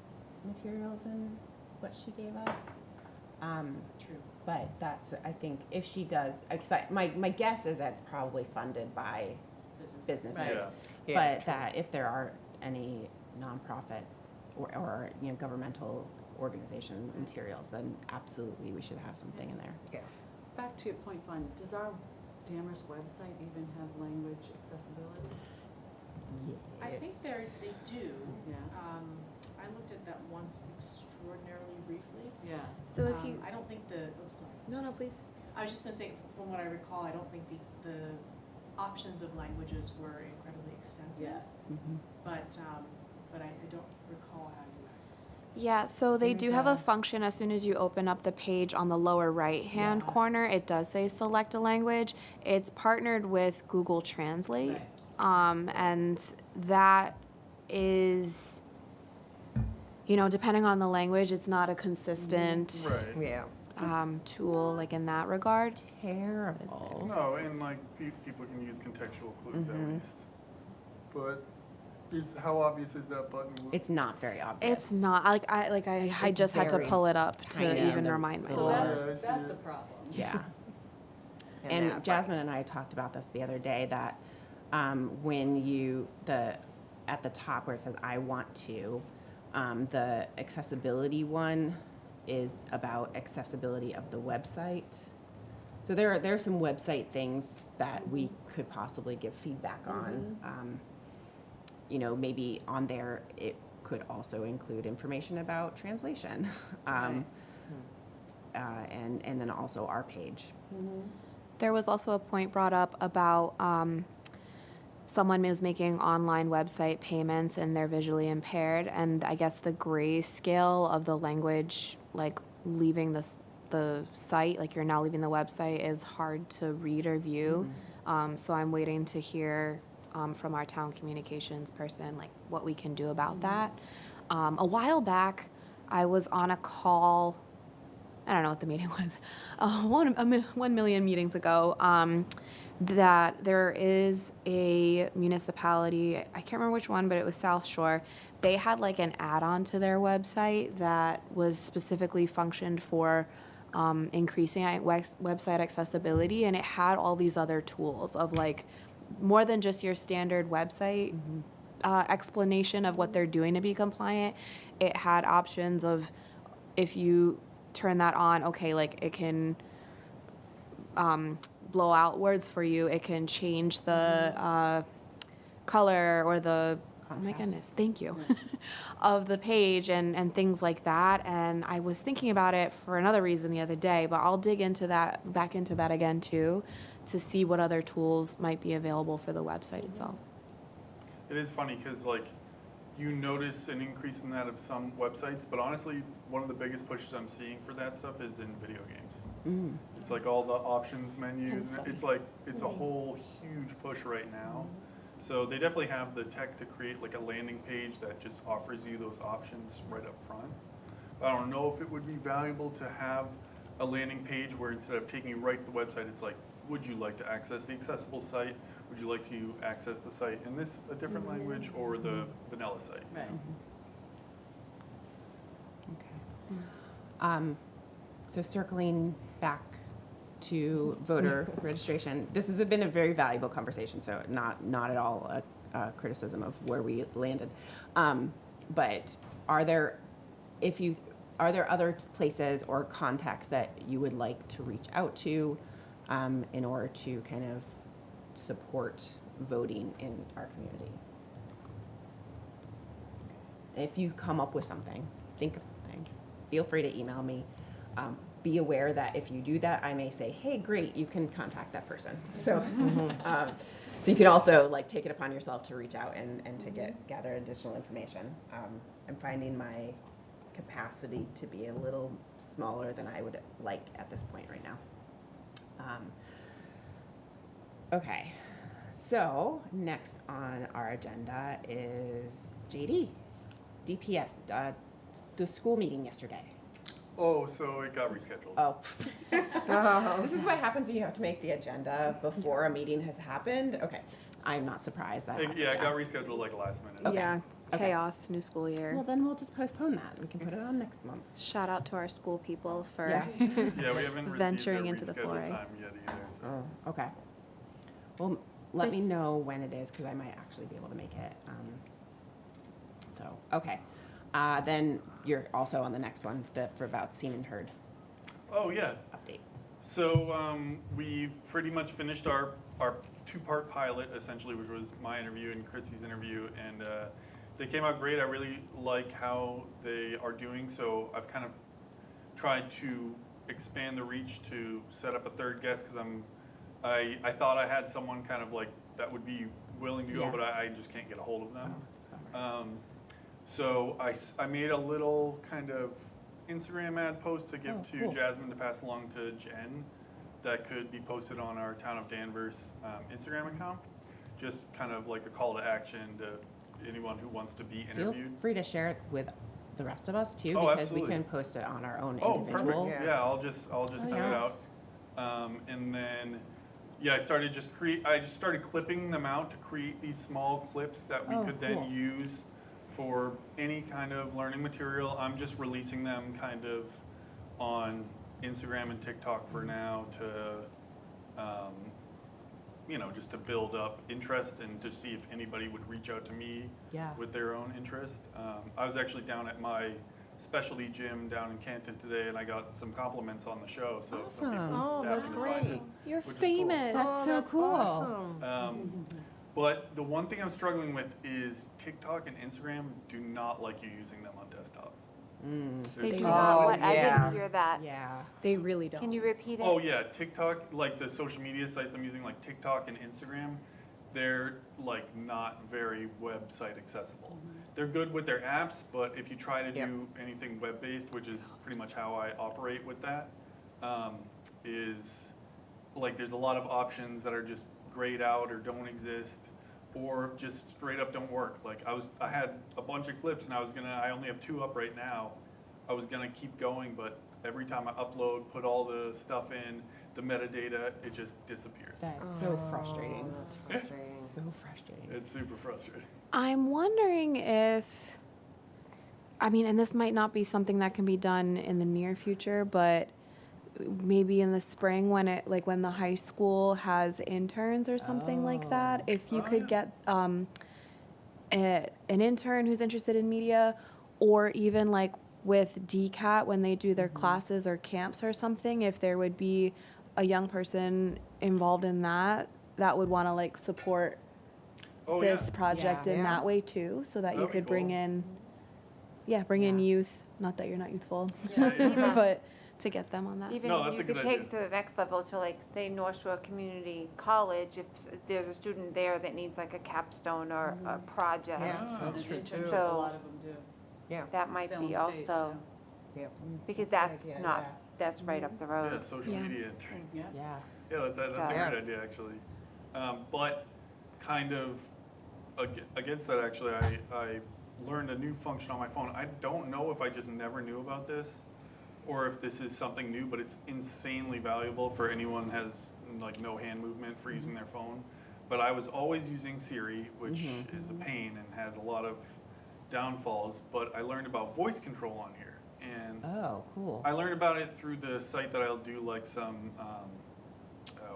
materials in what she gave us. True. But that's, I think, if she does, because my guess is that it's probably funded by businesses. yeah. Yeah, But true. that if there are any nonprofit or governmental organization materials, then absolutely we should have something in there. Yeah. Back to your point, Vaughn, does our Danvers website even have language accessibility? I think they do. Yeah. I looked at that once extraordinarily briefly. Yeah. So if you, I don't think sorry. no, please. I was just gonna say, from what I recall, I don't think the options of languages were incredibly extensive. Yeah. But I don't recall how you access it. Yeah, so they do There's have a a- function as soon as you open up the page on the lower right-hand Yeah. corner, it does say select a language. It's partnered with Google Translate. Right. And that is, depending on the language, it's not a consistent Right. Yeah, tool like in that regard. Terrible. No, and like people can use contextual clues at least. But how obvious is that button? It's not very obvious. It's not, I It's just had to very pull it up tiny to in even the remind below. So myself. that's a problem. Yeah. And And that, Jasmine and I talked about this the other day, that when at the top where it says I want to, the accessibility one is about accessibility of the website. So there are some website things that we could possibly give feedback on. Maybe on there, it could also include information about translation. Right. And then also our page. There was also a point brought up about someone was making online website payments and they're visually impaired, and I guess the grayscale of the language, like leaving the site, like you're now leaving the website, is hard to read or view. So I'm waiting to hear from our town communications person, like what we can do about that. A while back, I was on a call. I don't know what the meeting was, 1 million meetings ago, that there is a municipality, I can't remember which one, but it was South Shore. They had like an add-on to their website that was specifically functioned for increasing website accessibility, and it had all these other tools of like more than just your standard website explanation of what they're doing to be compliant. It had options of if you turn that on, okay, like it can blow out words for you. It can change the color or the, oh my goodness, thank you, of the page and things like that. And I was thinking about it for another reason the other day, but I'll dig into that, back into that again too, to see what other tools might be available for the website itself. It is funny because like you notice an increase in that of some websites, but honestly, one of the biggest pushes I'm seeing for that stuff is in video games. It's like all the options menus, and it's like, it's a whole huge push right now. So they definitely have the tech to create like a landing page that just offers you those options right up front. I don't know if it would be valuable to have a landing page where instead of taking you right to the website, it's like, would you like to access the accessible site? Would you like to access the site in this, a different language, or the vanilla site? you Right. know? Okay. So circling back to voter registration, this has been a very valuable conversation, so not at all a criticism of where we landed. But are there other places or contacts that you would like to reach out to in order to kind of support voting in our community? If you come up with something, think of something, feel free to email me. Be aware that if you do that, I may say, hey, great, you can contact that person. So, so you can also like take it upon yourself to reach out and to gather additional information. I'm finding my capacity to be a little smaller than I would like at this point right now. Okay, so next on our agenda is JD, DPS, the school meeting yesterday. Oh, so it got rescheduled. Oh. This is what happens when you have to make the agenda before a meeting has happened. Okay, I'm not surprised that happened. Yeah, it got rescheduled like last minute. Okay. Yeah, Okay. chaos, new school year. Well, then we'll just postpone that. We can put it on next month. Shout out to our school people for Yeah. Yeah, we haven't received venturing a into the rescheduled foray. time yet either, so. Oh, okay. Well, let me know when it is, because I might actually be able to make it. So, okay. Then you're also on the next one, for about seen and heard Oh, yeah. update. So we pretty much finished our two-part pilot, essentially, which was my interview and Chrissy's interview, and they came out great. I really like how they are doing, so I've kind of tried to expand the reach to set up a third guest, because I thought I had someone kind of like that would be willing to go, Yeah. but I just can't get a hold of them. Oh, it's a bummer. So I made a little kind of Instagram ad post to give Oh, to cool. Jasmine to pass along to Jen that could be posted on our Town of Danvers Instagram account. Just kind of like a call to action to anyone who wants to be Feel interviewed. free to share it with the rest of us too, Oh, because we absolutely. can post it on our own Oh, individual. perfect. Yeah, I'll just send it out. accounts. And then, yeah, I just started clipping them out to create these small clips that we Oh, could then cool. use for any kind of learning material. I'm just releasing them kind of on Instagram and TikTok for now to, just to build up interest and to see if anybody would reach out to me Yeah. with their own interest. I was actually down at my specialty gym down in Canton today, and I got some compliments on the show. So some people Awesome. Oh, happened that's to find great. it, You're which is cool. famous. That's so cool. Awesome. But the one thing I'm struggling with is TikTok and Instagram do not like you using them on desktop. There's They so do. Oh, many- what? I yeah. didn't hear that. Yeah. They really don't. Can you repeat it? Oh yeah, TikTok, like the social media sites I'm using, like TikTok and Instagram, they're like not very website accessible. They're good with their apps, but if you try to Yep. do anything web-based, which is pretty much how I operate with that, is like there's a lot of options that are just grayed out or don't exist, or just straight up don't work. Like I had a bunch of clips and I only have 2 up right now. I was gonna keep going, but every time I upload, put all the stuff in, the metadata, it just disappears. That's so frustrating. That's frustrating. So frustrating. It's super frustrating. I'm wondering if, and this might not be something that can be done in the near future, but maybe in the spring when when the high school has interns or something like that, if you Oh, could yeah. get an intern who's interested in media, or even like with DCAT when they do their classes or camps or something, if there would be a young person involved in that would want to like support Oh, this yeah. project in Yeah. that way too, so that you That'd be could bring cool. in, bring in Yeah. youth. Not that you're not youthful, Yeah, yeah. but to get them on that. Even No, that's you a could good take idea. it to the next level to like, say, North Shore Community College, if there's a student there that needs like a capstone or a project. Yeah, Ah. that's And true interns, too. a So- lot of them do. Yeah, That might be Salem State, also, too. yeah, because That's a that's good not, idea. that's right up the Yeah, road. social Yeah. media intern. Yeah. yeah. Yeah, that's a So- great idea, actually. But kind of against that, actually, I learned a new function on my phone. I don't know if I just never knew about this or if this is something new, but it's insanely valuable for anyone who has like no hand movement for using their phone. But I was always using Siri, which is a pain and has a lot of downfalls, but I learned about voice control on here. And Oh, cool. I learned about it through the site that I'll do like some,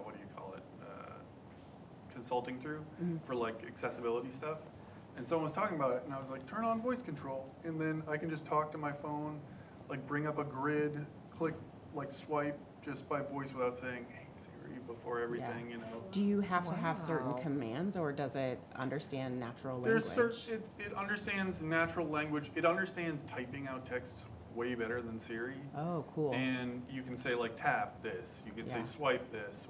what do you call it, consulting through for like accessibility stuff. And someone was talking about it, and I was like, turn on voice control, and then I can just talk to my phone, like bring up a grid, click, like swipe just by voice without saying, hey Siri, before everything, you know. Do you have to have certain Wow. commands, or does it understand natural There's language? it understands natural language. It understands typing out text way better than Siri. Oh, cool. And you can say like tap this, you can Yeah. say swipe this.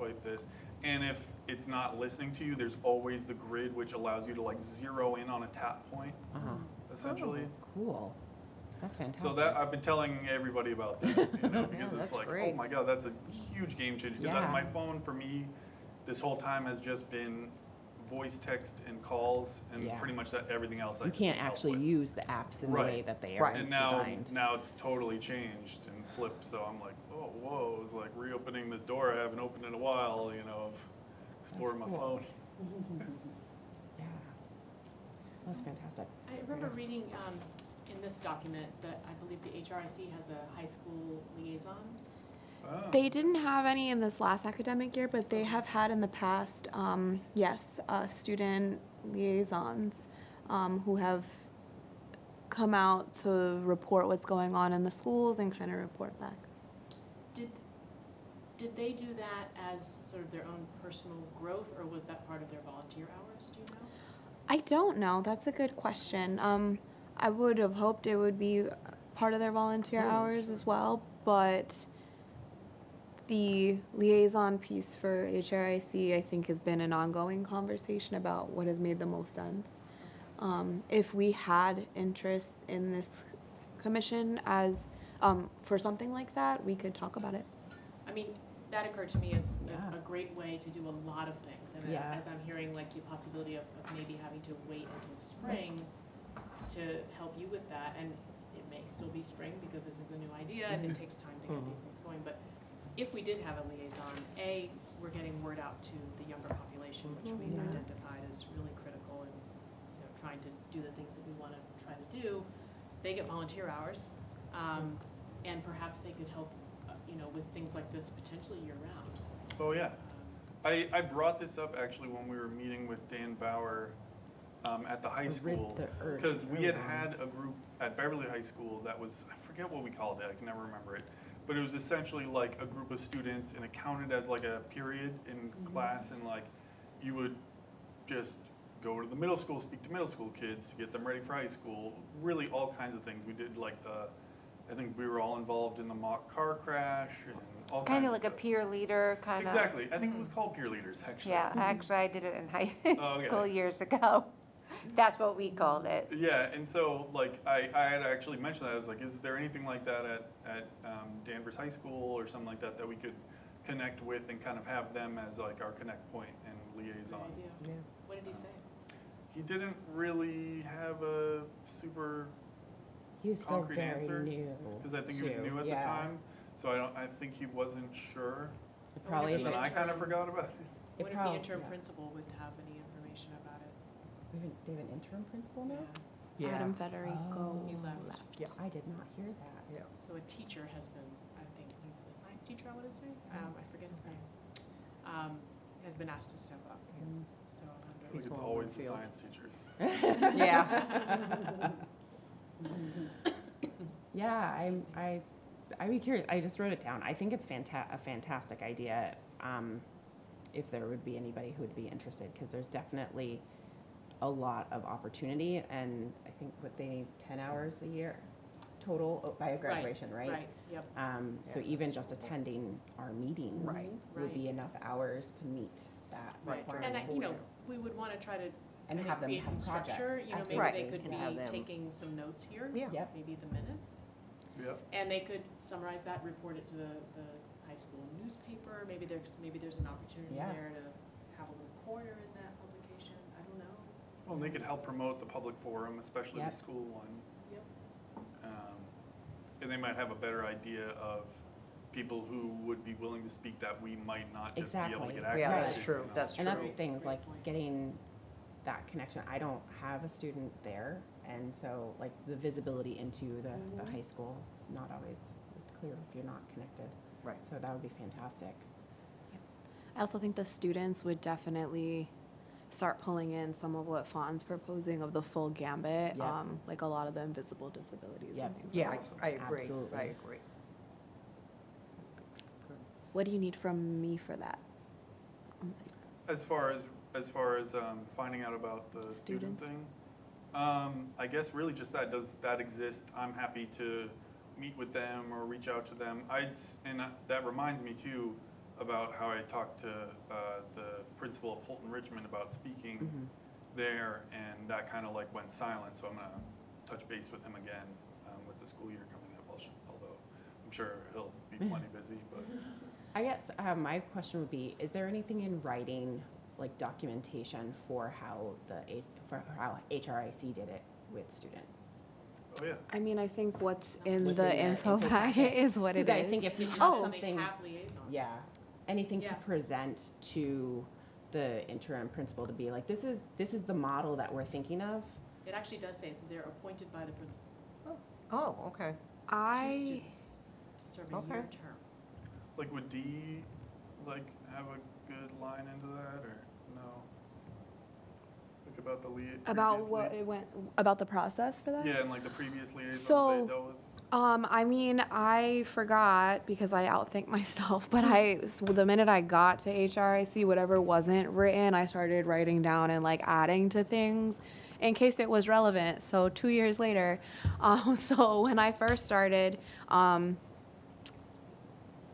And if it's not listening to you, there's always the grid which allows you to like zero in on a tap point, Uh-huh. essentially. Cool. That's fantastic. So that I've been telling everybody about that, you know, because it's that's like, oh great. my god, that's a huge game changer. Because Yeah. my phone for me, this whole time has just been voice, text, and calls, and Yeah. pretty much that everything else. I You just can't need help actually with. use the apps in Right. the way that they are Right. And now, designed. now it's totally changed and flipped. So I'm like, oh, whoa! It's like reopening this door I haven't opened in a while. You know, of exploring my cool. phone. Yeah. That's fantastic. I remember reading in this document that I believe the HRIC has a high school liaison. Ah. They didn't have any in this last academic year, but they have had in the past, yes, student liaisons who have come out to report what's going on in the schools and kind of report back. Did they do that as sort of their own personal growth, or was that part of their volunteer hours? Do you know? I don't know. That's a good question. I would have hoped it would be part of their volunteer hours as well, but the liaison piece for HRIC, I think, has been an ongoing conversation about what has made the most sense. If we had interest in this commission as for something like that, we could talk about it. I mean, that occurred to me as Yeah. a great way to do a lot of things. And Yeah. as I'm hearing like the possibility of maybe having to wait until spring to help you with that, and it may still be spring because this is a new idea and it takes time to get these things going. But if we did have a liaison, we're getting word out to the younger population, which we've Yeah. identified as really critical in, trying to do the things that we want to try to do. They get volunteer hours, and perhaps they could help, with things like this potentially year-round. Oh yeah. I brought this up actually when we were meeting with Dan Bauer at the high school. The urge Because we had early on. had a group at Beverly High School that was, I forget what we called it, I can never remember it. But it was essentially like a group of students, and it counted as like a period in class, and like you would just go to the middle school, speak to middle school kids to get them ready for high school, really all kinds of things. We did like I think we were all involved in the mock car crash and all kinds Kind of of like a stuff. peer leader, kind of. Exactly, I think it was called peer leaders, actually. Yeah, actually, I did it in high Oh, okay. school years ago. That's what we called it. Yeah, and so like I had actually mentioned that. I was like, is there anything like that at Danvers High School or something like that that we could connect with and kind of have them as like our connect point and Good liaison? idea. Yeah. What did he say? He didn't really have a super, He was still concrete very answer, new. because I think he was too. new at Yeah. the time. So I think he wasn't sure. It probably Is And isn't. then I kind of interim- forgot about it. It What if the prob- interim yeah. principal would have any information about it? They have an interim principal now? Adam Federico Oh. He left. Yeah. I did not hear that. Yeah. So a teacher has been, I think he's a science teacher, I want to say, I forget his name, has been asked to step up. So I I'm think wondering. it's always the science teachers. Yeah. Yeah, I'd be curious. I just wrote it down. I think it's a fantastic idea. If there would be anybody who would be interested, because there's definitely a lot of opportunity, and I think what they need 10 hours a year total by graduation, right? Right, yep. So even just attending our meetings Right. would be Right. enough hours to meet that Right. requirement. And we would want to try to And I think have them create have some structure, projects. maybe Absolutely. they could And have be them- taking some notes here. Yeah. Yep. Maybe the minutes. Yep. And they could summarize that, report it to the high school newspaper. Maybe there's an opportunity Yeah. there to have a reporter in that publication. I don't know. Well, and they could help promote the public forum, especially Yep. the school one. Yep. And they might have a better idea of people who would be willing to speak that we might not just be able to Exactly. get access to. Yeah, that's Right. true, you know? that's And that's the true. thing, Great like point. getting that connection. I don't have a student there, and so like the visibility into the high school is not always as clear if you're not connected. Right. So that would be fantastic. I also think the students would definitely start pulling in some of what Fawn's proposing of the full gambit, Yeah. like a lot of the invisible disabilities Yep. and things Yeah, like that. I agree, Absolutely. I agree. What do you need from me for that? As far as finding out about the student Students. thing, I guess really just that. Does that exist? I'm happy to meet with them or reach out to them. That reminds me too about how I talked to the principal of Holton Richmond about speaking Mhm. there, and that kind of like went silent. So I'm gonna touch base with him again with the school year coming up. Although I'm sure he'll be plenty busy, but. I guess my question would be: is there anything in writing, like documentation, for how how HRIC did it with students? Oh, yeah. I mean, I think what's in What's the in the info info packet packet. is what it is. Because I think if you It have just says something, they have liaisons. yeah, anything to Yeah. present to the interim principal to be like, this is the model that we're thinking of. It actually does say, so they're appointed by the principal. Oh, okay. Two I, students to serve a Okay. year term. Like, would Dee, like, have a good line into that, or no? Like, about the about previous what it went, about the process for that? Yeah, and like the previous liaisons So- they dealt with. I mean, I forgot because I outthink myself, but the minute I got to HRIC, whatever wasn't written, I started writing down and like adding to things in case it was relevant. So 2 years later, so when I first started,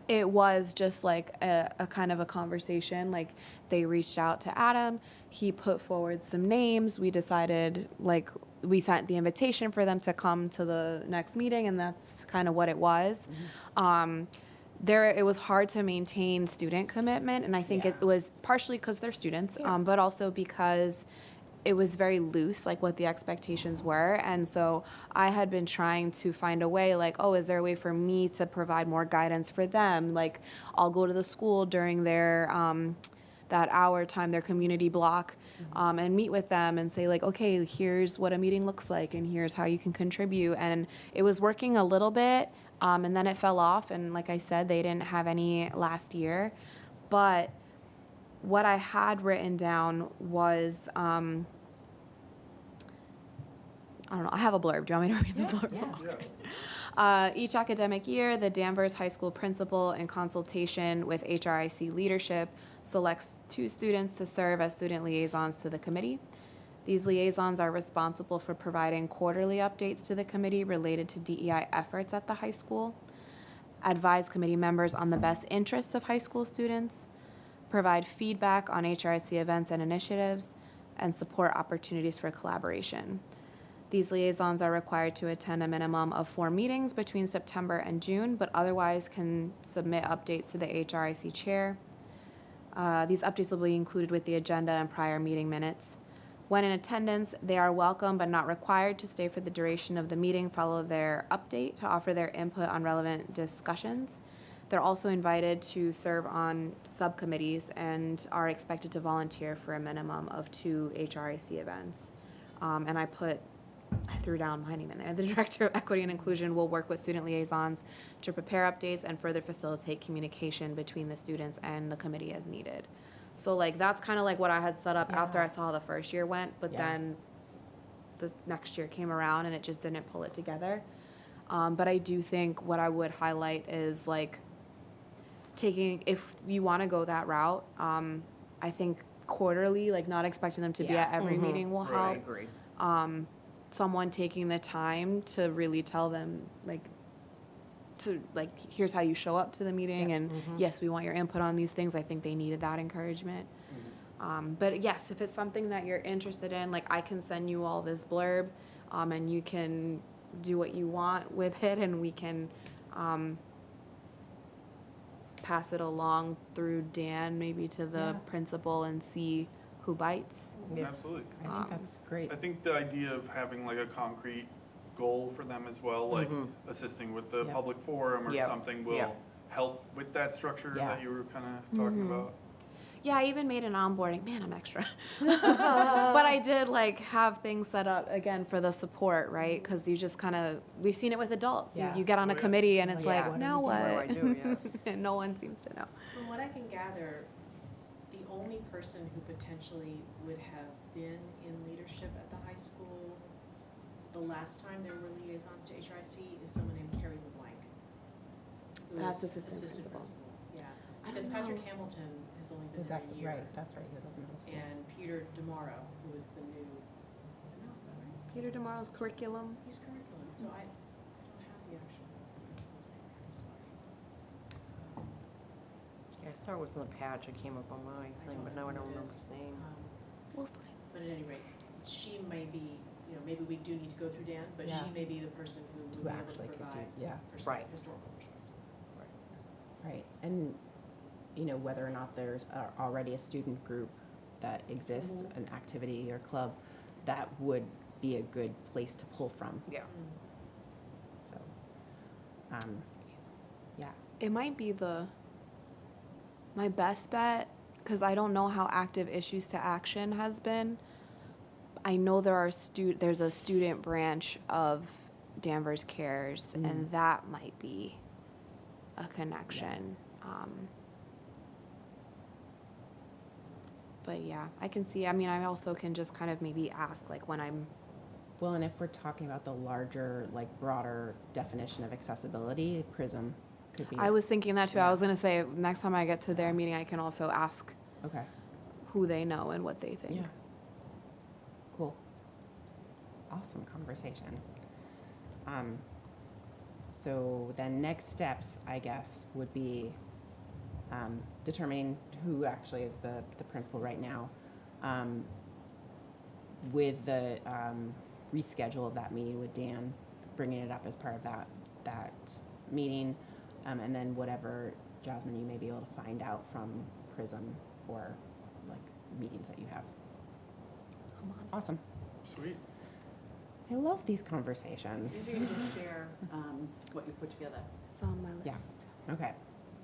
it was just like a kind of a conversation. Like they reached out to Adam, he put forward some names. We decided, like, we sent the invitation for them to come to the next meeting, and that's kind of what it was. It was hard to maintain student commitment, and I think it was partially because they're students, but also because it was very loose, like what the expectations were. And so I had been trying to find a way, like, oh, is there a way for me to provide more guidance for them? Like, I'll go to the school during their, that hour time, their community block, and meet with them and say, like, okay, here's what a meeting looks like, and here's how you can contribute. And it was working a little bit, and then it fell off. And like I said, they didn't have any last year. But what I had written down was, I don't know, I have a blurb. Do you want me to read the blurb? Yeah. Each academic year, the Danvers High School principal, in consultation with HRIC leadership, selects 2 students to serve as student liaisons to the committee. These liaisons are responsible for providing quarterly updates to the committee related to DEI efforts at the high school, advise committee members on the best interests of high school students, provide feedback on HRIC events and initiatives, and support opportunities for collaboration. These liaisons are required to attend a minimum of 4 meetings between September and June, but otherwise can submit updates to the HRIC chair. These updates will be included with the agenda and prior meeting minutes. When in attendance, they are welcome but not required to stay for the duration of the meeting, follow their update to offer their input on relevant discussions. They're also invited to serve on subcommittees and are expected to volunteer for a minimum of 2 HRIC events. And I put I threw down my name in there. The Director of Equity and Inclusion will work with student liaisons to prepare updates and further facilitate communication between the students and the committee as needed. So like, that's kind of like what I had set up after Yeah. I saw how the first year went, but Yeah. then the next year came around and it just didn't pull it together. But I do think what I would highlight is like taking, if you want to go that route, I think quarterly, like not expecting them to be Yeah. at every meeting will Right. I help. agree. Someone taking the time to really tell them here's how you show up to the meeting, and yes, we want your input on these things. I think they needed that encouragement. But yes, if it's something that you're interested in, like I can send you all this blurb, and you can do what you want with it, and we can pass it along through Dan, maybe to the Yeah. principal, and see who bites. Yeah. Absolutely. I think that's great. I think the idea of having like a concrete goal for them as well, like assisting with the Yep. public forum or Yep. something will Yep. help with that structure Yeah. that you were kind of talking about. Yeah, I even made an onboarding. Man, I'm extra. But I did like have things set up again for the support, right? Because you just kind of, we've seen it with adults. Yeah. You get on Oh, a yeah. committee and it's Yeah. like, What now What do I what? do? Yeah. And no one seems to know. From what I can gather, the only person who potentially would have been in leadership at the high school the last time there were liaisons to HRIC is someone named Carrie LeBlanc, who That's is assistant principal. Yeah, I because don't Patrick know. Hamilton has only been Is there that a year. right? That's right. He was up in middle school. And Peter DeMauro, who is the new, no, is that right? Peter Tomorrow's curriculum. He's curriculum, so I don't have the actual principal's name, I'm sorry. Yeah, I saw it was in the patch. It came up on my thing, but now I don't who it remember is. his name. We'll find. But at any rate, she may be, maybe we do need to go through Dan, but Yeah. she may be the person who would Who be able to actually could do, provide yeah, Right. historical perspective. right. And, whether or not there's already a student group that exists, an activity or club, that would be a good place to pull from, Yeah. so. Yeah, It might be my best bet, because I don't know how active Issues to Action has been. I know there's a student branch of Danvers Cares, and that might be a connection. But yeah, I can see, I also can just kind of maybe ask, like, when I'm, well, and if we're talking about the larger, broader definition of accessibility, PRISM could be. I was thinking that too. I Yeah. was gonna say, next time I get to their meeting, I can also ask Okay, who they know and what they think. yeah. Cool. Awesome conversation. So then next steps, I guess, would be determining who actually is the principal right now. With the reschedule of that meeting with Dan, bringing it up as part of that meeting, and then whatever, Jasmine, you may be able to find out from PRISM or meetings that you have. Awesome. Sweet. I love these conversations. Maybe you can share what you put together. It's on my list. Yeah. Okay.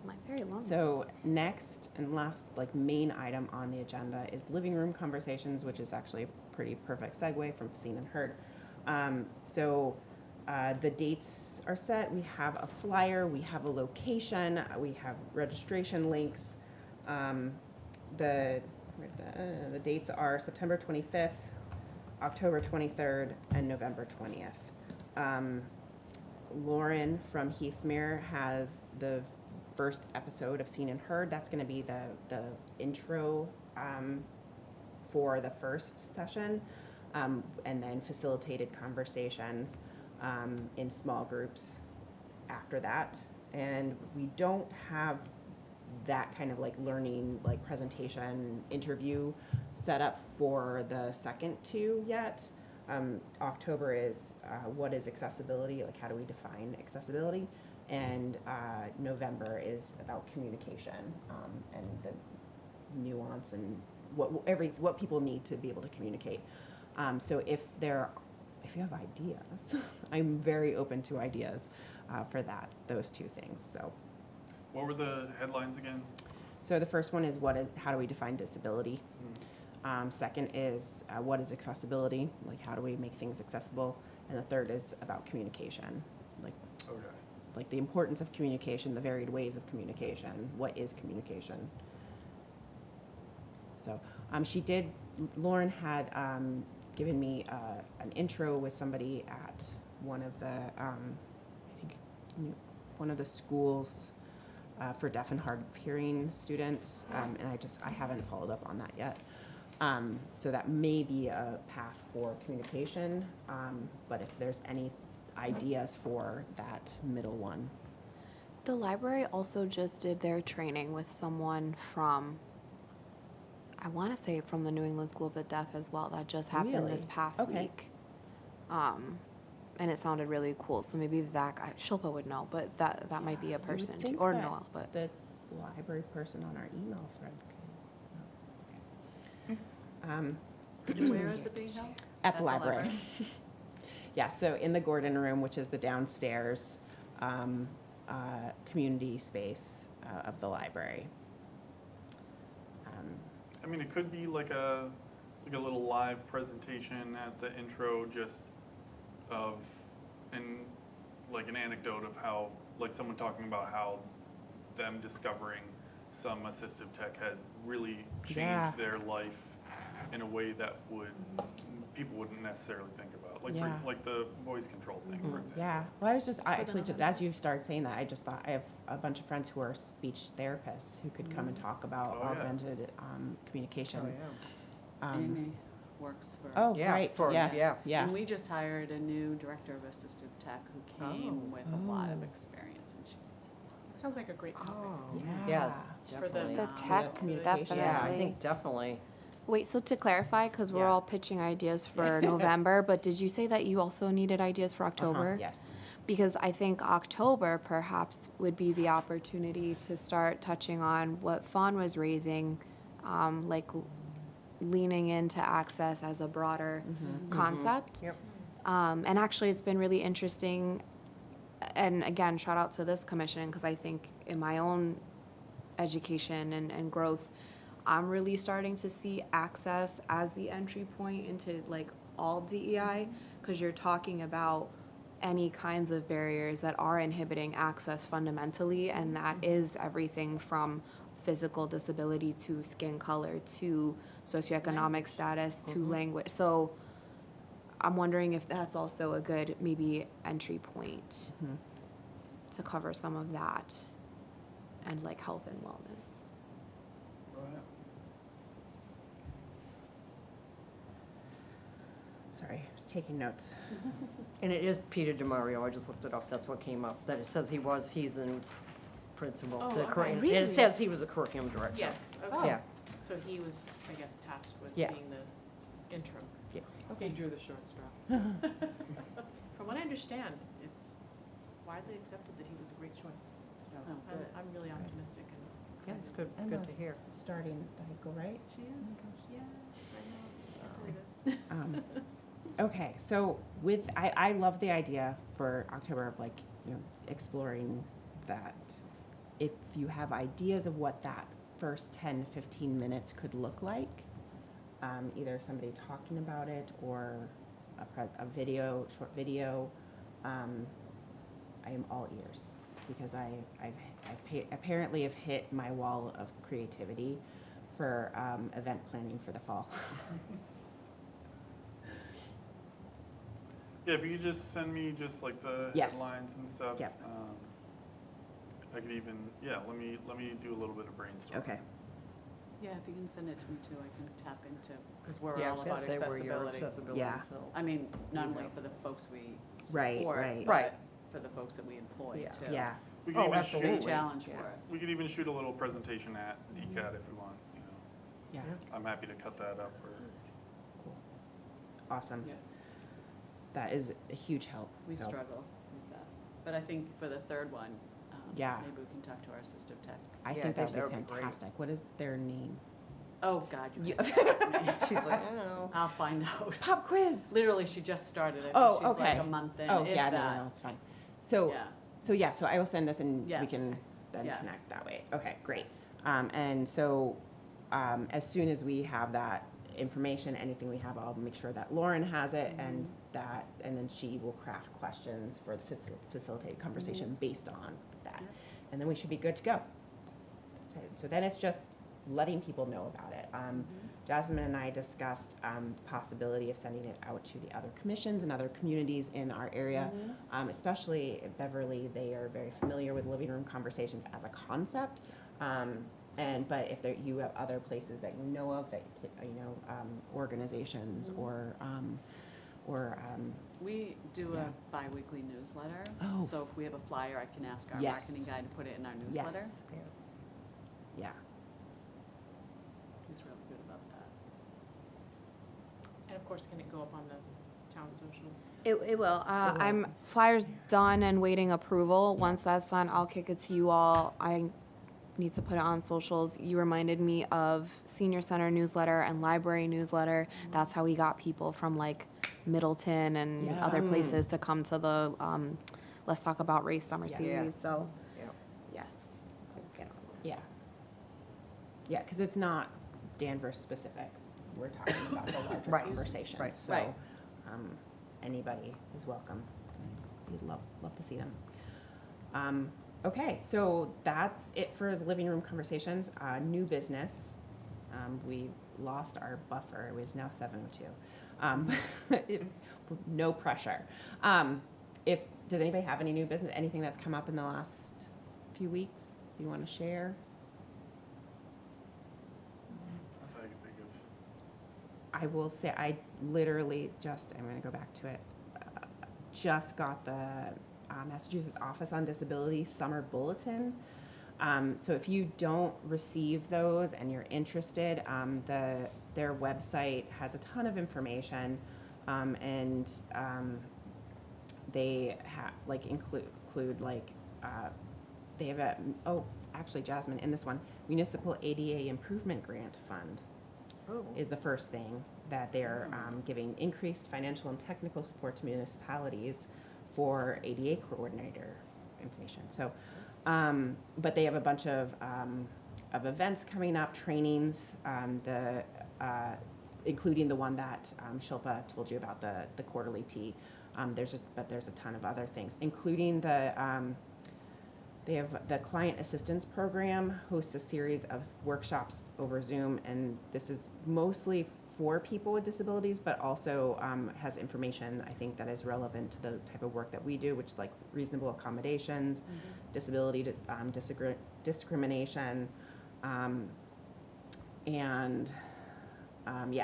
My very long list. So next and last, main item on the agenda is living room conversations, which is actually a pretty perfect segue from seen and heard. The dates are set. We have a flyer. We have a location. We have registration links. The dates are September 25th, October 23rd, and November 20th. Lauren from Heathmere has the first episode of Seen and Heard. That's going to be the intro for the first session, and then facilitated conversations in small groups after that. And we don't have that kind of learning, presentation, interview set up for the second two yet. October is what is accessibility, how do we define accessibility? And November is about communication and the nuance and what people need to be able to communicate. So if you have ideas, I'm very open to ideas for those two things. So. What were the headlines again? So the first one is how do we define disability? Second is, what is accessibility? Like, how do we make things accessible? And the third is about communication, Okay. like the importance of communication, the varied ways of communication. What is communication? So, Lauren had given me an intro with somebody at one of the, one of the schools for deaf and hard of hearing students, and I haven't followed up on that yet. So that may be a path for communication, but if there's any ideas for that middle one. The library also just did their training with someone from, I want to say from the New England School of the Deaf as well. That just happened this Really? past Okay. week. And it sounded really cool. So maybe Shilpa would know, but that might be a You would person, think or that Noel, but. the library person on our email thread could, okay. Where is it being held? At the library. Yeah, so in the Gordon Room, which is the downstairs community space of the library. I mean, it could be like a little live presentation at the intro, just of, and like an anecdote of how, like someone talking about how them discovering some assistive tech had really changed Yeah. their life in a way that people wouldn't necessarily think about, like Yeah. like the voice control thing, for example. Yeah, well, I actually, just as you started saying that, I just thought, I have a bunch of friends who are speech therapists who could come and talk about Oh, yeah. augmented communication. Oh, yeah. Amy works for. Oh, Yeah, right, for- yes, yeah. yeah. And we just hired a new director of assistive tech who came with a lot of experience, and she's. It sounds like a great topic. Oh, Yeah. yeah, For the- definitely. The tech, communication. Yeah, I definitely. think definitely. Wait, so to clarify, because we're Yeah. all pitching ideas for November, but did you say that you also needed ideas for October? Yes. Because I think October perhaps would be the opportunity to start touching on what Fawn was raising, like leaning into access as a broader concept. Yep. And actually, it's been really interesting. And again, shout out to this commission, because I think in my own education and growth, I'm really starting to see access as the entry point into like all DEI, because you're talking about any kinds of barriers that are inhibiting access fundamentally, and that is everything from physical disability to skin color to socioeconomic status to language. So I'm wondering if that's also a good maybe entry point to cover some of that and like health and wellness. Oh, yeah. Sorry, I was taking notes. And it is Peter DeMario, I just looked it up, that's what came up, that it says he's in principal. Oh, the okay. curriculum- Really? It says he was a curriculum director. Yes, okay. Yeah, So he was, I guess, tasked with Yeah. being the interim. He drew the short straw. From what I understand, it's widely accepted that he was a great choice. So Oh, good. I'm really optimistic and yeah, excited. it's good, good to Emma's hear. starting the high school, right? She is, yeah, I know, can't believe it. Okay, so I love the idea for October of like, exploring that. If you have ideas of what that first 10 to 15 minutes could look like, either somebody talking about it or a video, short video, I am all ears, because I apparently have hit my wall of creativity for event planning for the fall. Yeah, if you could just send me just like the Yes. headlines and stuff. Yep. I could even, let me do a little bit of brainstorming. Okay. Yeah, if you can send it to me too, I can tap into, because we're Yeah, I all was about gonna say where your accessibility. accessibility, Yeah. so. I mean, not Yeah. only for the folks we Right, support, right. Right. but for the folks that we employ Yeah. too. Yeah. We could Oh, even absolutely. Big shoot, challenge Yeah. for us. we could even shoot a little presentation at DCAT if we want, Yeah. I'm happy to cut that up or. Awesome. Yeah. That is a huge help. We so. struggle with that. But I think for the third one, Yeah. maybe we can talk to our assistive tech. I Yeah, think that that'd would be be great. fantastic. What is their name? Oh, God, you You- can't ask me. She's like, I know. I'll find out. Pop quiz. Literally, she just started. I think Oh, she's like okay. a month in, Oh, if yeah, that. no, it's fine. So, Yeah. so I will send this and we Yes. can then Yes. connect that way. Okay, great. And so, as soon as we have that, information, anything we have, I'll make sure that Lauren has it and then she will craft questions for the facilitated conversation based on that. Yep. And then we should be good to go. That's it. So then it's just letting people know about it. Jasmine and I discussed the possibility of sending it out to the other commissions and other communities in our area, especially Beverly. They are very familiar with living room conversations as a concept. But if you have other places that you know of, that organizations or We do Yeah. a bi-weekly newsletter. Oh. So if we have a flyer, I can ask our Yes. marketing guy to put it in our newsletter. yes, yeah, He's really good about that. And of course, can it go up on the town social? It will. I'm flyers done and waiting approval. Once that's done, I'll kick it to you all. I need to put it on socials. You reminded me of senior center newsletter and library newsletter. That's how we got people from like Middleton and Yeah. other places to come to the Let's Talk About Race summer Yeah. series. So Yeah. yes. Get on. yeah, yeah, because it's not Danvers specific. We're talking about the larger Right. conversations. Right. So, Right. anybody is welcome. We'd love to see them. Okay, so that's it for the living room conversations. New business. We lost our buffer. It was now 7:02. No pressure. Does anybody have any new business? Anything that's come up in the last few weeks? Do you want to share? Not that I can think of. I will say, I literally I'm going to go back to it, just got the Massachusetts Office on Disability Summer Bulletin. So if you don't receive those and you're interested, their website has a ton of information, and they include they have actually, Jasmine, in this one, Municipal ADA Improvement Grant Fund is the first thing that they're giving increased financial and technical support to municipalities for ADA coordinator information. So, but they have a bunch of events coming up, trainings, including the one that Shilpa told you about, the quarterly tea. There's a ton of other things, including they have the Client Assistance Program hosts a series of workshops over Zoom, and this is mostly for people with disabilities, but also has information, I think, that is relevant to the type of work that we do, which is like reasonable accommodations, disability discrimination,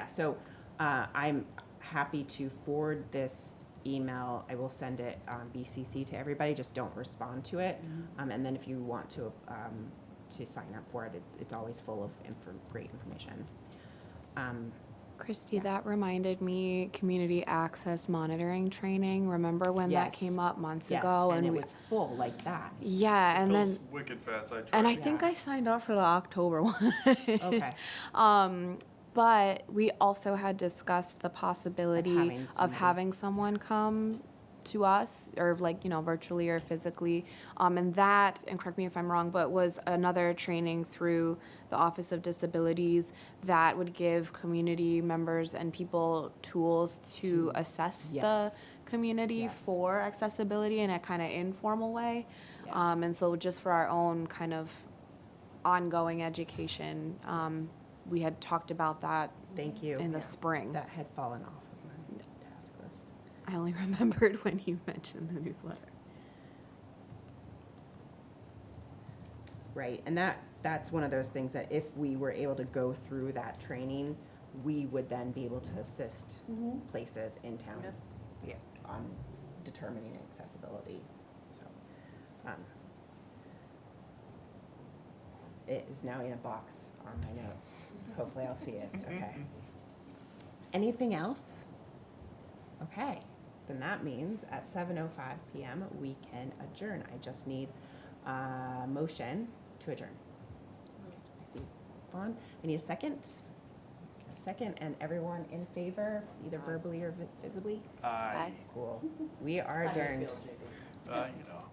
so I'm happy to forward this email. I will send it BCC to everybody. Just don't respond to it. And then if you want to sign up for it, it's always full of great information. Christy, Yeah. that reminded me community access monitoring training. Remember when that Yes. came up months Yes, ago? and it we, was full like that. yeah, and Goes then wicked fast. I tried. and I Yeah. think I signed up for the October one. Okay. But we also had discussed the possibility of somebody. having someone come to us, or virtually or physically. And that, and correct me if I'm wrong, but was another training through the Office of Disabilities that would give community members and people tools to assess the Yes. community Yes. for accessibility in a kind of informal way. Yes. And so just for our own kind of ongoing education, Yes. we had talked about that Thank you. in the Yeah. spring. That had fallen off of my task list. I only remembered when you mentioned the newsletter. Right, and that's one of those things that if we were able to go through that training, we would then be able to assist places in town Yep. on determining accessibility. So, it is now in a box on my notes. Hopefully I'll see it, okay. Anything else? Okay, then that means at 7:05 PM, we can adjourn. I just need a motion to adjourn. I see Vaughn. I need a second. A second, and everyone in favor, either verbally or visibly? Aye. Cool. We are adjourned. You know.